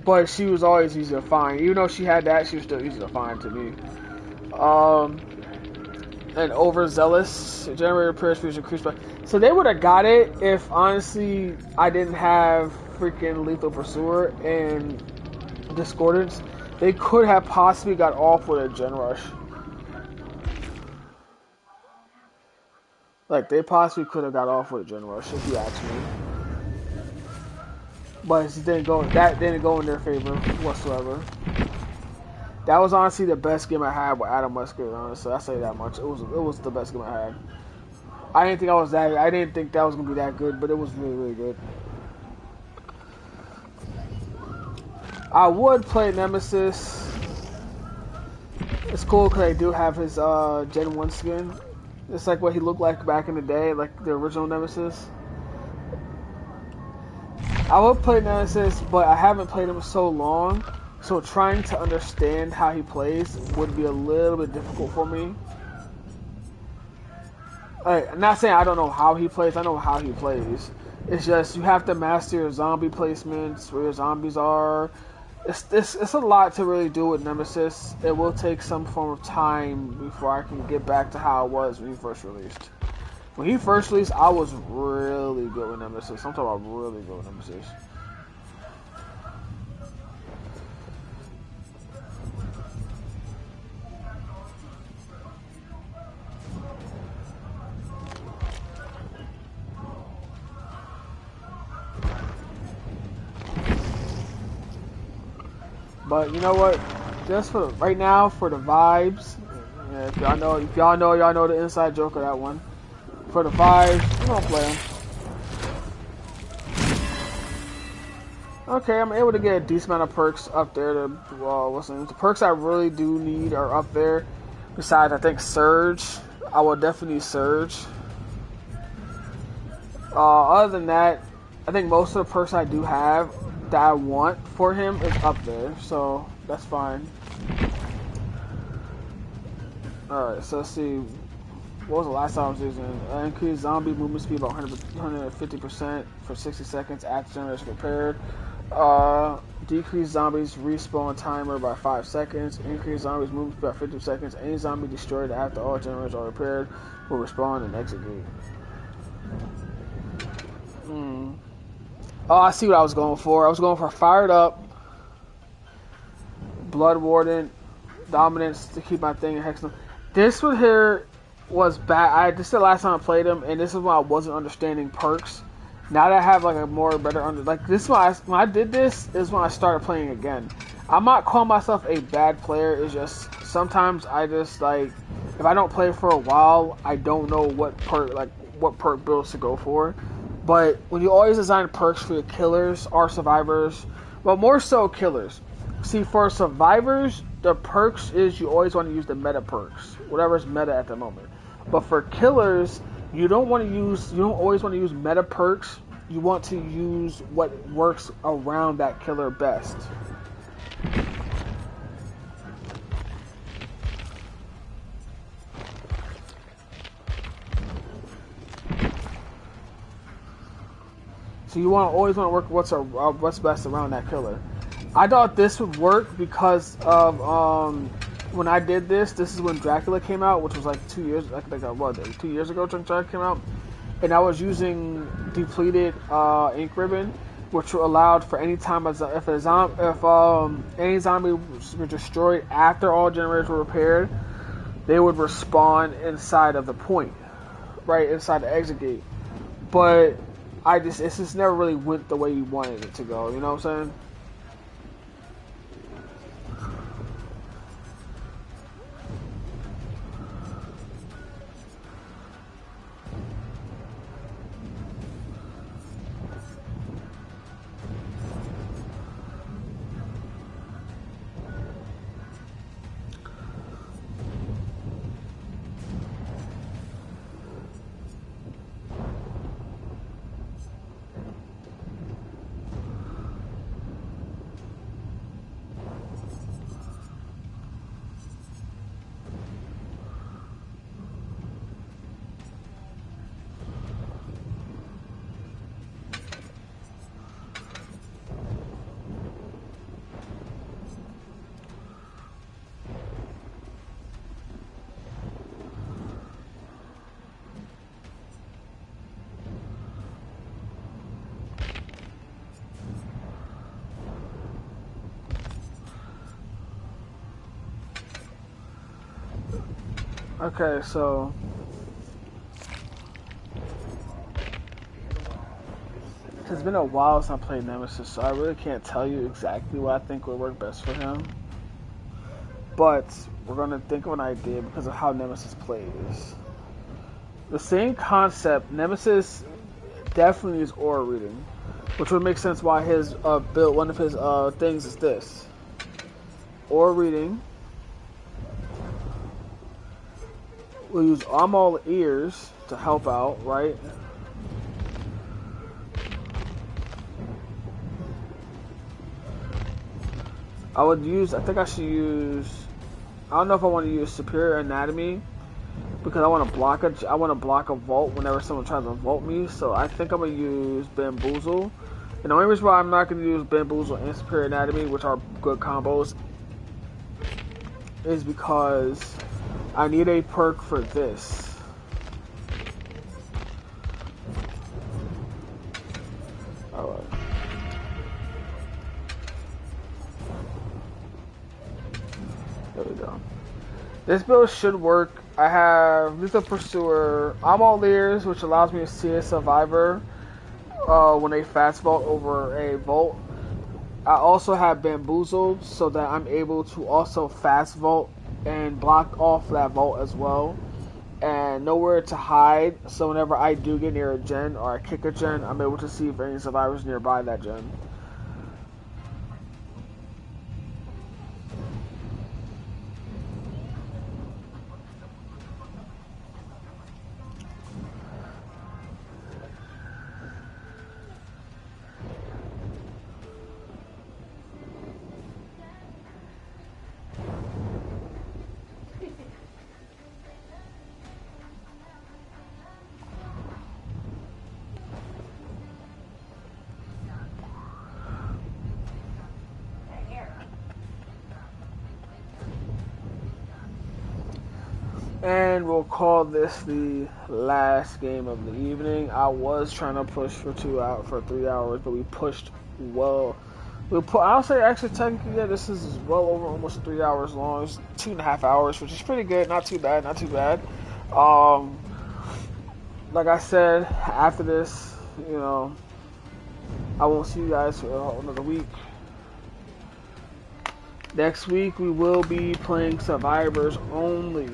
But she was always easy to find. Even though she had that, she was still easy to find to me. And Overzealous, generator prayer speed increased by. So they would have got it if honestly I didn't have freaking Lethal Pursuer and Discordance. They could have possibly got off with a Gen Rush. Like they possibly could have got off with a Gen Rush if you ask me. But it didn't go. That didn't go in their favor whatsoever. That was honestly the best game I had with Adam Wesker. Honestly, I say that much. It was the best game I had. I didn't think that was gonna be that good, but it was really, really good. I would play Nemesis. It's cool because I do have his Gen 1 skin. It's like what he looked like back in the day, like the original Nemesis. I would play Nemesis, but I haven't played him so long. So trying to understand how he plays would be a little bit difficult for me. I'm not saying I don't know how he plays. I know how he plays. It's just you have to master your zombie placements, where your zombies are. It's a lot to really do with Nemesis. It will take some form of time before I can get back to how it was when he first released. When he first released, I was really good with Nemesis. I'm talking about really good with Nemesis. But you know what? Just for right now, for the vibes, yeah, if y'all know the inside joke of that one. For the vibes, I'm gonna play him. Okay, I'm able to get a decent amount of perks up there. The perks I really do need are up there. Besides, I think Surge. I will definitely need Surge. Other than that, I think most of the perks I do have that I want for him is up there, so that's fine. Alright, so let's see. What was the last time I was using? Increased zombie movement speed by 150% for 60 seconds after generation repaired. Decrease zombies respawn timer by 5 seconds. Increase zombies movement speed by 50 seconds. Any zombie destroyed after all generators are repaired will respawn and exit gate. Oh, I see what I was going for. I was going for Fired Up, Blood Warden, Dominance to keep my thing in Hex. This one here was bad. This is the last time I played him, and this is when I wasn't understanding perks. Now that I have like a more better this when I did this is when I started playing again. I'm not calling myself a bad player. It's just sometimes I just like if I don't play for a while, I don't know what perk builds to go for. But when you always design perks for your killers or survivors, well, more so killers. See, for survivors, the perks is you always want to use the meta perks, whatever's meta at the moment. But for killers, you don't always want to use meta perks. You want to use what works around that killer best. So you always want to work what's best around that killer. I thought this would work because of when I did this. This is when Dracula came out, which was like 2 years. I think 2 years ago. Dracula came out, and I was using depleted ink ribbon, which allowed for any time if any zombie was destroyed after all generators were repaired, they would respawn inside of the point, right inside the exit gate. But it just never really went the way you wanted it to go. You know what I'm saying? Okay, so it's been a while since I played Nemesis, so I really can't tell you exactly what I think would work best for him. But we're gonna think of an idea because of how Nemesis plays. The same concept, Nemesis definitely is aura reading, which would make sense why his build, one of his things is this. Aura reading. We'll use all ears to help out, right? I think I should use, I don't know if I want to use Superior Anatomy because I want to block a vault whenever someone tries to vault me. So I think I'm going to use Bamboozle. And the only reason why I'm not going to use Bamboozle and Superior Anatomy, which are good combos, is because I need a perk for this. go. This build should work. I have Lethal Pursuer. I'm all ears, which allows me to see a survivor when they fast vault over a vault. I also have Bamboozled so that I'm able to also fast vault and block off that vault as well. And nowhere to hide, so whenever I do get near a gen or I kick a gen, I'm able to see if any survivors nearby that gen. And we'll call this the last game of the evening. I was trying to push for 3 hours, but we pushed well. I'll say actually technically, yeah, this is well over almost 3 hours long. It's 2.5 hours, which is pretty good. Not too bad. Not too bad. Like I said, after this, I won't see you guys for another week. Next week we will be playing Survivors only,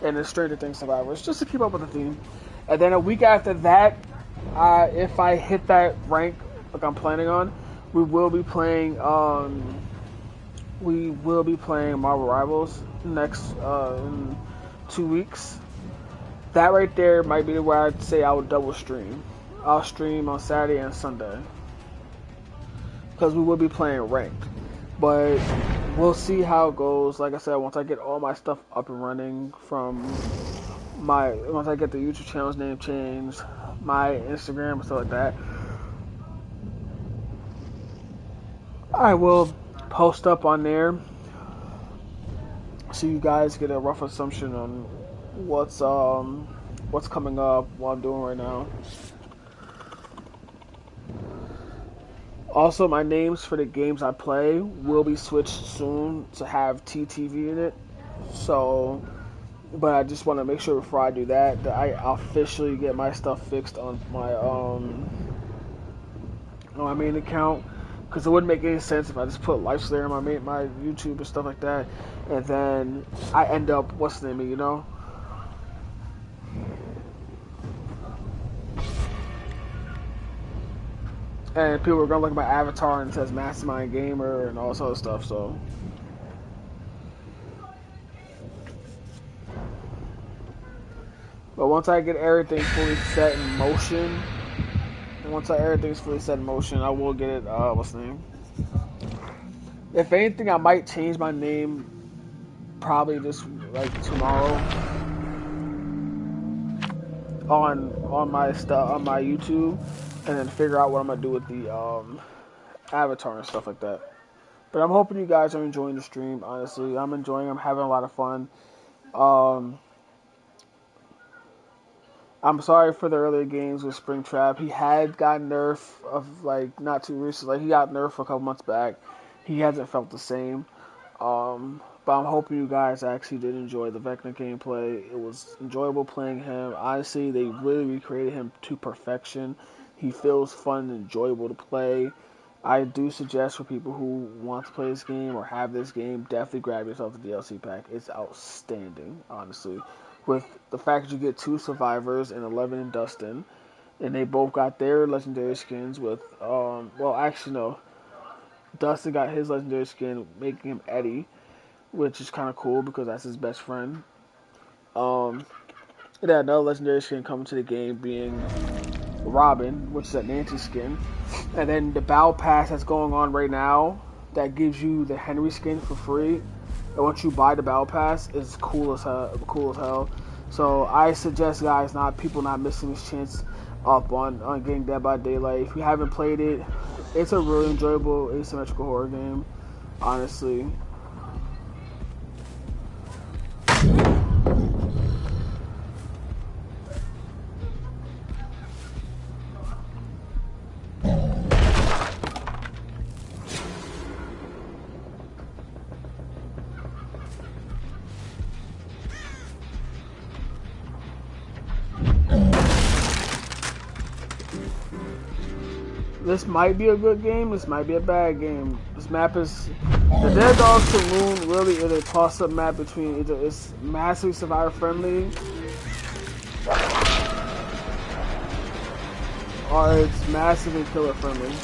and the Stranger Things Survivors, just to keep up with the theme. And then a week after that, if I hit that rank like I'm planning on, we will be playing Marvel Rivals next in 2 weeks. That right there might be where I'd say I would double stream. I'll stream on Saturday and Sunday because we will be playing ranked. But we'll see how it goes. Like I said, once I get all my stuff up and running once I get the YouTube channel's name changed, my Instagram and stuff like that, I will post up on there so you guys get a rough assumption on what's coming up, what I'm doing right now. Also, my names for the games I play will be switched soon to have TTV in it. So, but I just want to make sure before I do that I officially get my stuff fixed on my main account, because it wouldn't make any sense if I just put Lifeslayer on my YouTube and stuff like that, and then I end up what's the name, And people are gonna look at my avatar and it says Mastermind Gamer and all this other stuff. So, but once I get everything fully set in motion, I will get it. What's the name? If anything, I might change my name probably just like tomorrow on my stuff on my YouTube, and then figure out what I'm gonna do with the avatar and stuff like that. But I'm hoping you guys are enjoying the stream. Honestly, I'm enjoying. I'm having a lot of fun. I'm sorry for the earlier games with Springtrap. He had gotten nerfed of not too recently. He got nerfed a couple months back. He hasn't felt the same. But I'm hoping you guys actually did enjoy the Vecna gameplay. It was enjoyable playing him. Honestly, they really recreated him to perfection. He feels fun and enjoyable to play. I do suggest for people who want to play this game or have this game, definitely grab yourself the DLC pack. It's outstanding, honestly. With the fact that you get 2 survivors and 11 and Dustin, and they both got their legendary skins with, Dustin got his legendary skin, making him Eddie, which is kind of cool because that's his best friend. It had another legendary skin coming to the game being Robin, which is that Nancy skin. And then the Battle Pass that's going on right now that gives you the Henry skin for free. And once you buy the Battle Pass, is cool as hell. So I suggest people not missing this chance up on getting Dead by Daylight. If you haven't played it, it's a really enjoyable asymmetrical horror game, honestly. This might be a good game. This might be a bad game. This map is the Dead Dog Saloon. Really is a toss-up map between either it's massively survivor friendly or it's massively killer friendly.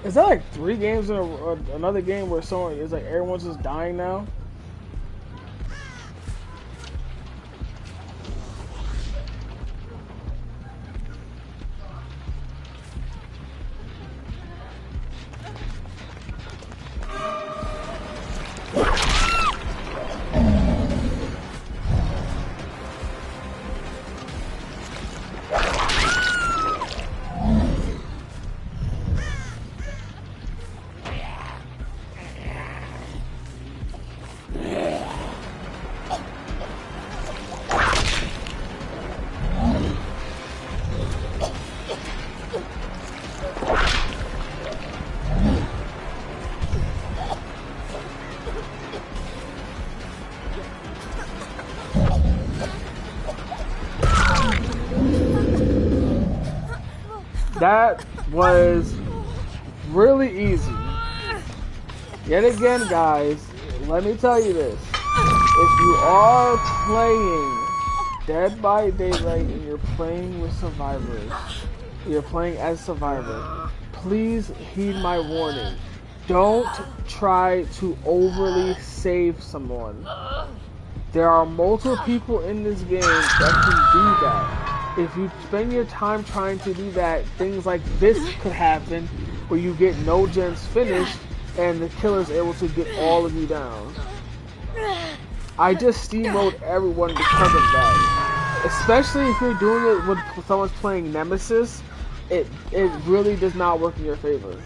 Is that like 3 games in another game where someone is like everyone's just dying now? That was really easy. Yet again, guys, let me tell you this. If you are playing Dead by Daylight and you're playing with survivors, you're playing as survivor, please heed my warning. Don't try to overly save someone. There are multiple people in this game that can do that. If you spend your time trying to do that, things like this could happen where you get no gens finished and the killer's able to get all of you down. I just steamrolled everyone because of that. Especially if you're doing it when someone's playing Nemesis, it really does not work in your favor.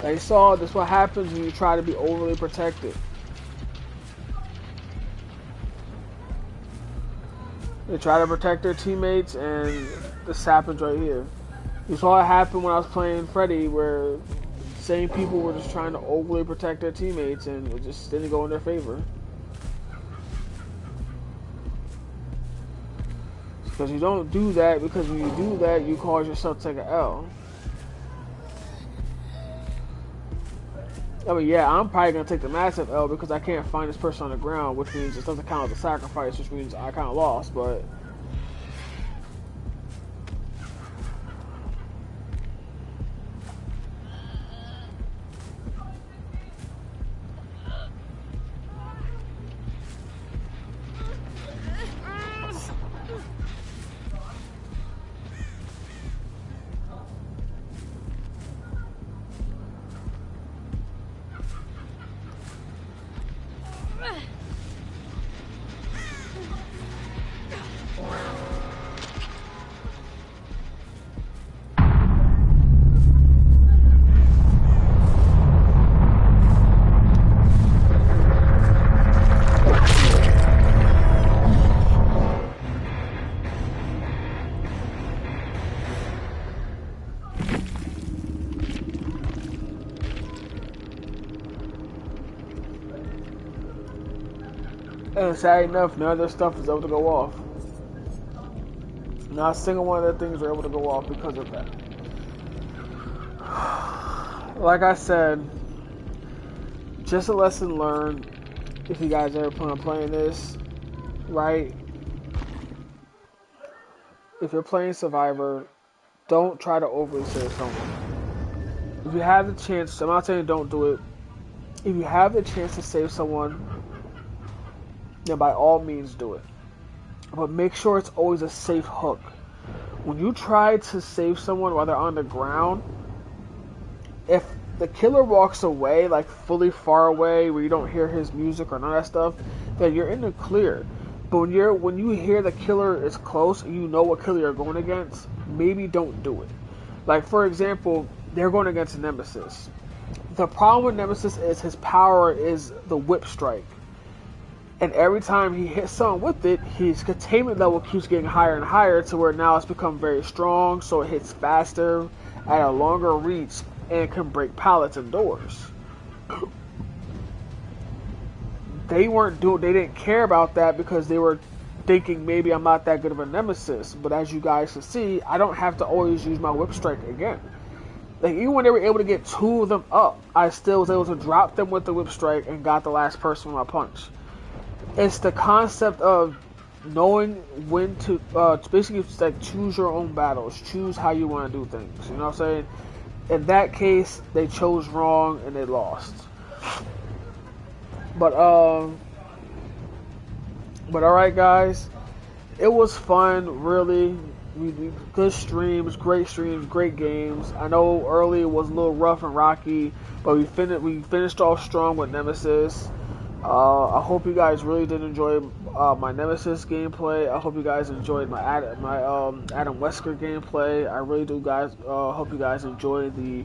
They saw this what happens when you try to be overly protected. They try to protect their teammates and this happens right here. You saw it happen when I was playing Freddy where same people were just trying to overly protect their teammates and it just didn't go in their favor. Because you don't do that, because when you do that you cause yourself to take an L. I mean, yeah, I'm probably going to take the massive L because I can't find this person on the ground, which means it doesn't count as a sacrifice, which means I kind of lost, but And sad enough, none of their stuff is able to go off. Not a single one of their things are able to go off because of that. Like I said, just a lesson learned. If you guys ever plan on playing this, right? If you're playing Survivor, don't try to overly save someone. If you have the chance, I'm not saying don't do it. If you have the chance to save someone, then by all means do it. But make sure it's always a safe hook. When you try to save someone while they're on the ground, if the killer walks away, like fully far away, where you don't hear his music or none of that stuff, then you're in the clear. But when you hear the killer is close and you know what killer you're going against, maybe don't do it. Like for example, they're going against Nemesis. The problem with Nemesis is his power is the whip strike. And every time he hits someone with it, his containment level keeps getting higher and higher to where now it's become very strong, so it hits faster, at a longer reach, and can break pallets and doors. They didn't care about that because they were thinking maybe I'm not that good of a Nemesis. But as you guys can see, I don't have to always use my whip strike again. Like even when they were able to get two of them up, I still was able to drop them with the whip strike and got the last person with my punch. It's the concept of knowing when to, basically it's like choose your own battles, choose how you want to do things. You know what I'm saying? In that case, they chose wrong and they lost. But alright guys, it was fun, really. Good streams, great games. I know early it was a little rough and rocky, but we finished off strong with Nemesis. I hope you guys really did enjoy my Nemesis gameplay. I hope you guys enjoyed my Adam Wesker gameplay. I really do, guys. Hope you guys enjoyed the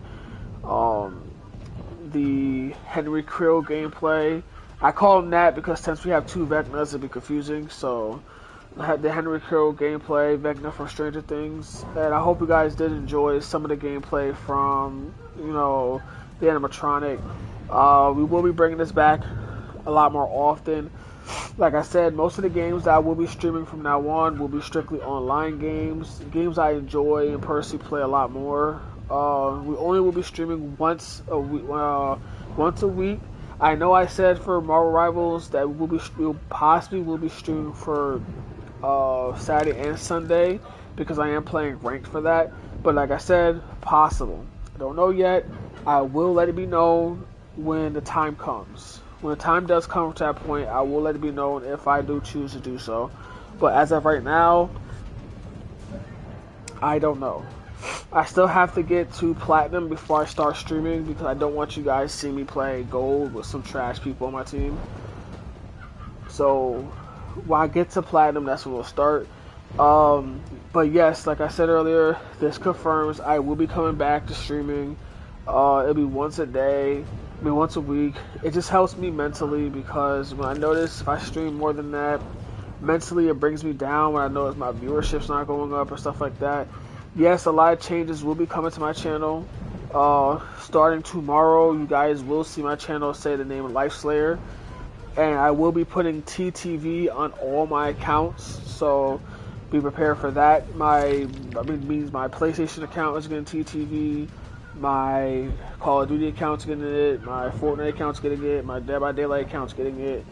Henry Krill gameplay. I call him that because since we have two Vecnas, it'd be confusing. So I had the Henry Krill gameplay, Vecna from Stranger Things, and I hope you guys did enjoy some of the gameplay from the animatronic. We will be bringing this back a lot more often. Like I said, most of the games that I will be streaming from now on will be strictly online games I enjoy and personally play a lot more. We only will be streaming once a week. I know I said for Marvel Rivals that we'll possibly be streaming for Saturday and Sunday because I am playing ranked for that. But like I said, possible. I don't know yet. I will let it be known when the time comes. When the time does come to that point, I will let it be known if I do choose to do so. But as of right now, I don't know. I still have to get to Platinum before I start streaming because I don't want you guys to see me play Gold with some trash people on my team. So, when I get to Platinum, that's when we'll start. But yes, like I said earlier, this confirms I will be coming back to streaming. It'll be once a day. Once a week. It just helps me mentally because when I notice if I stream more than that, mentally it brings me down when I notice my viewership's not going up or stuff like that. Yes, a lot of changes will be coming to my channel. Starting tomorrow, you guys will see my channel say the name of LifeSlayer. And I will be putting TTV on all my accounts, so be prepared for that. Means my PlayStation account is getting TTV. My Call of Duty account's getting it, my Fortnite account's getting it, my Dead by Daylight account's getting it,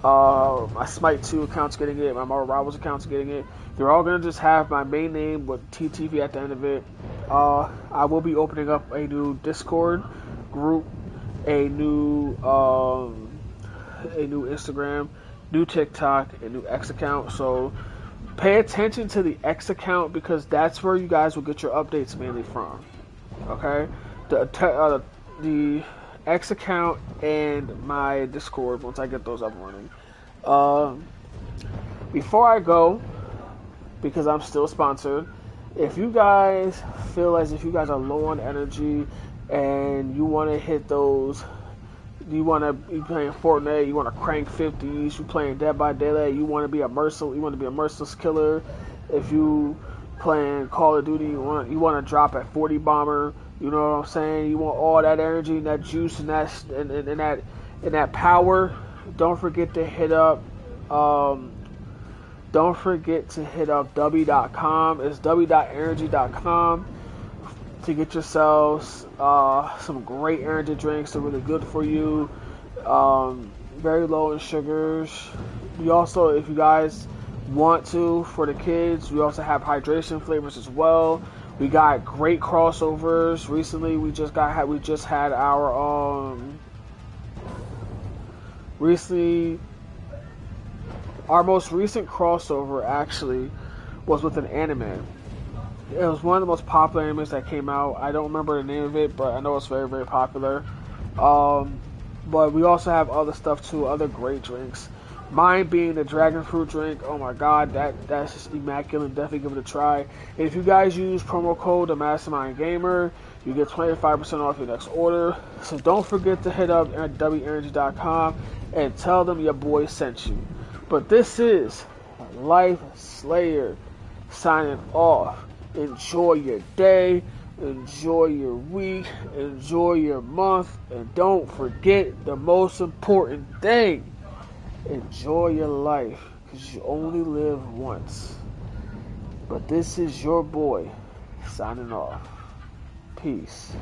my Smite 2 account's getting it, my Marvel Rivals account's getting it. They're all going to just have my main name with TTV at the end of it. I will be opening up a new Discord group, a new Instagram, new TikTok, a new X account. So pay attention to the X account because that's where you guys will get your updates mainly from. Okay, the X account and my Discord once I get those up and running. Before I go, because I'm still sponsored, if you guys feel as if you guys are low on energy and you want to hit those, you want to be playing Fortnite, you want to crank 50s, you playing Dead by Daylight, you want to be a merciless killer. If you playing Call of Duty, you want to drop at 40 bomber, you know what I'm saying? You want all that energy and that juice and that power. Don't forget to hit up Don't forget to hit up w.com. It's w.energy.com to get yourselves some great energy drinks. They're really good for you. Very low in sugars. We also, if you guys want to, for the kids, we also have hydration flavors as well. We got great crossovers. Recently, we just had our our most recent crossover actually was with an anime. It was one of the most popular animes that came out. I don't remember the name of it, but I know it's very, very popular. But we also have other stuff too, other great drinks. Mine being the dragon fruit drink. Oh my god, that's just immaculate. Definitely give it a try. And if you guys use promo code the Mastermind Gamer, you get 25% off your next order. So don't forget to hit up at wenergy.com and tell them your boy sent you. But this is Life Slayer signing off. Enjoy your day, enjoy your week, enjoy your month, and don't forget the most important thing. Enjoy your life, because you only live once. But this is your boy signing off. Peace.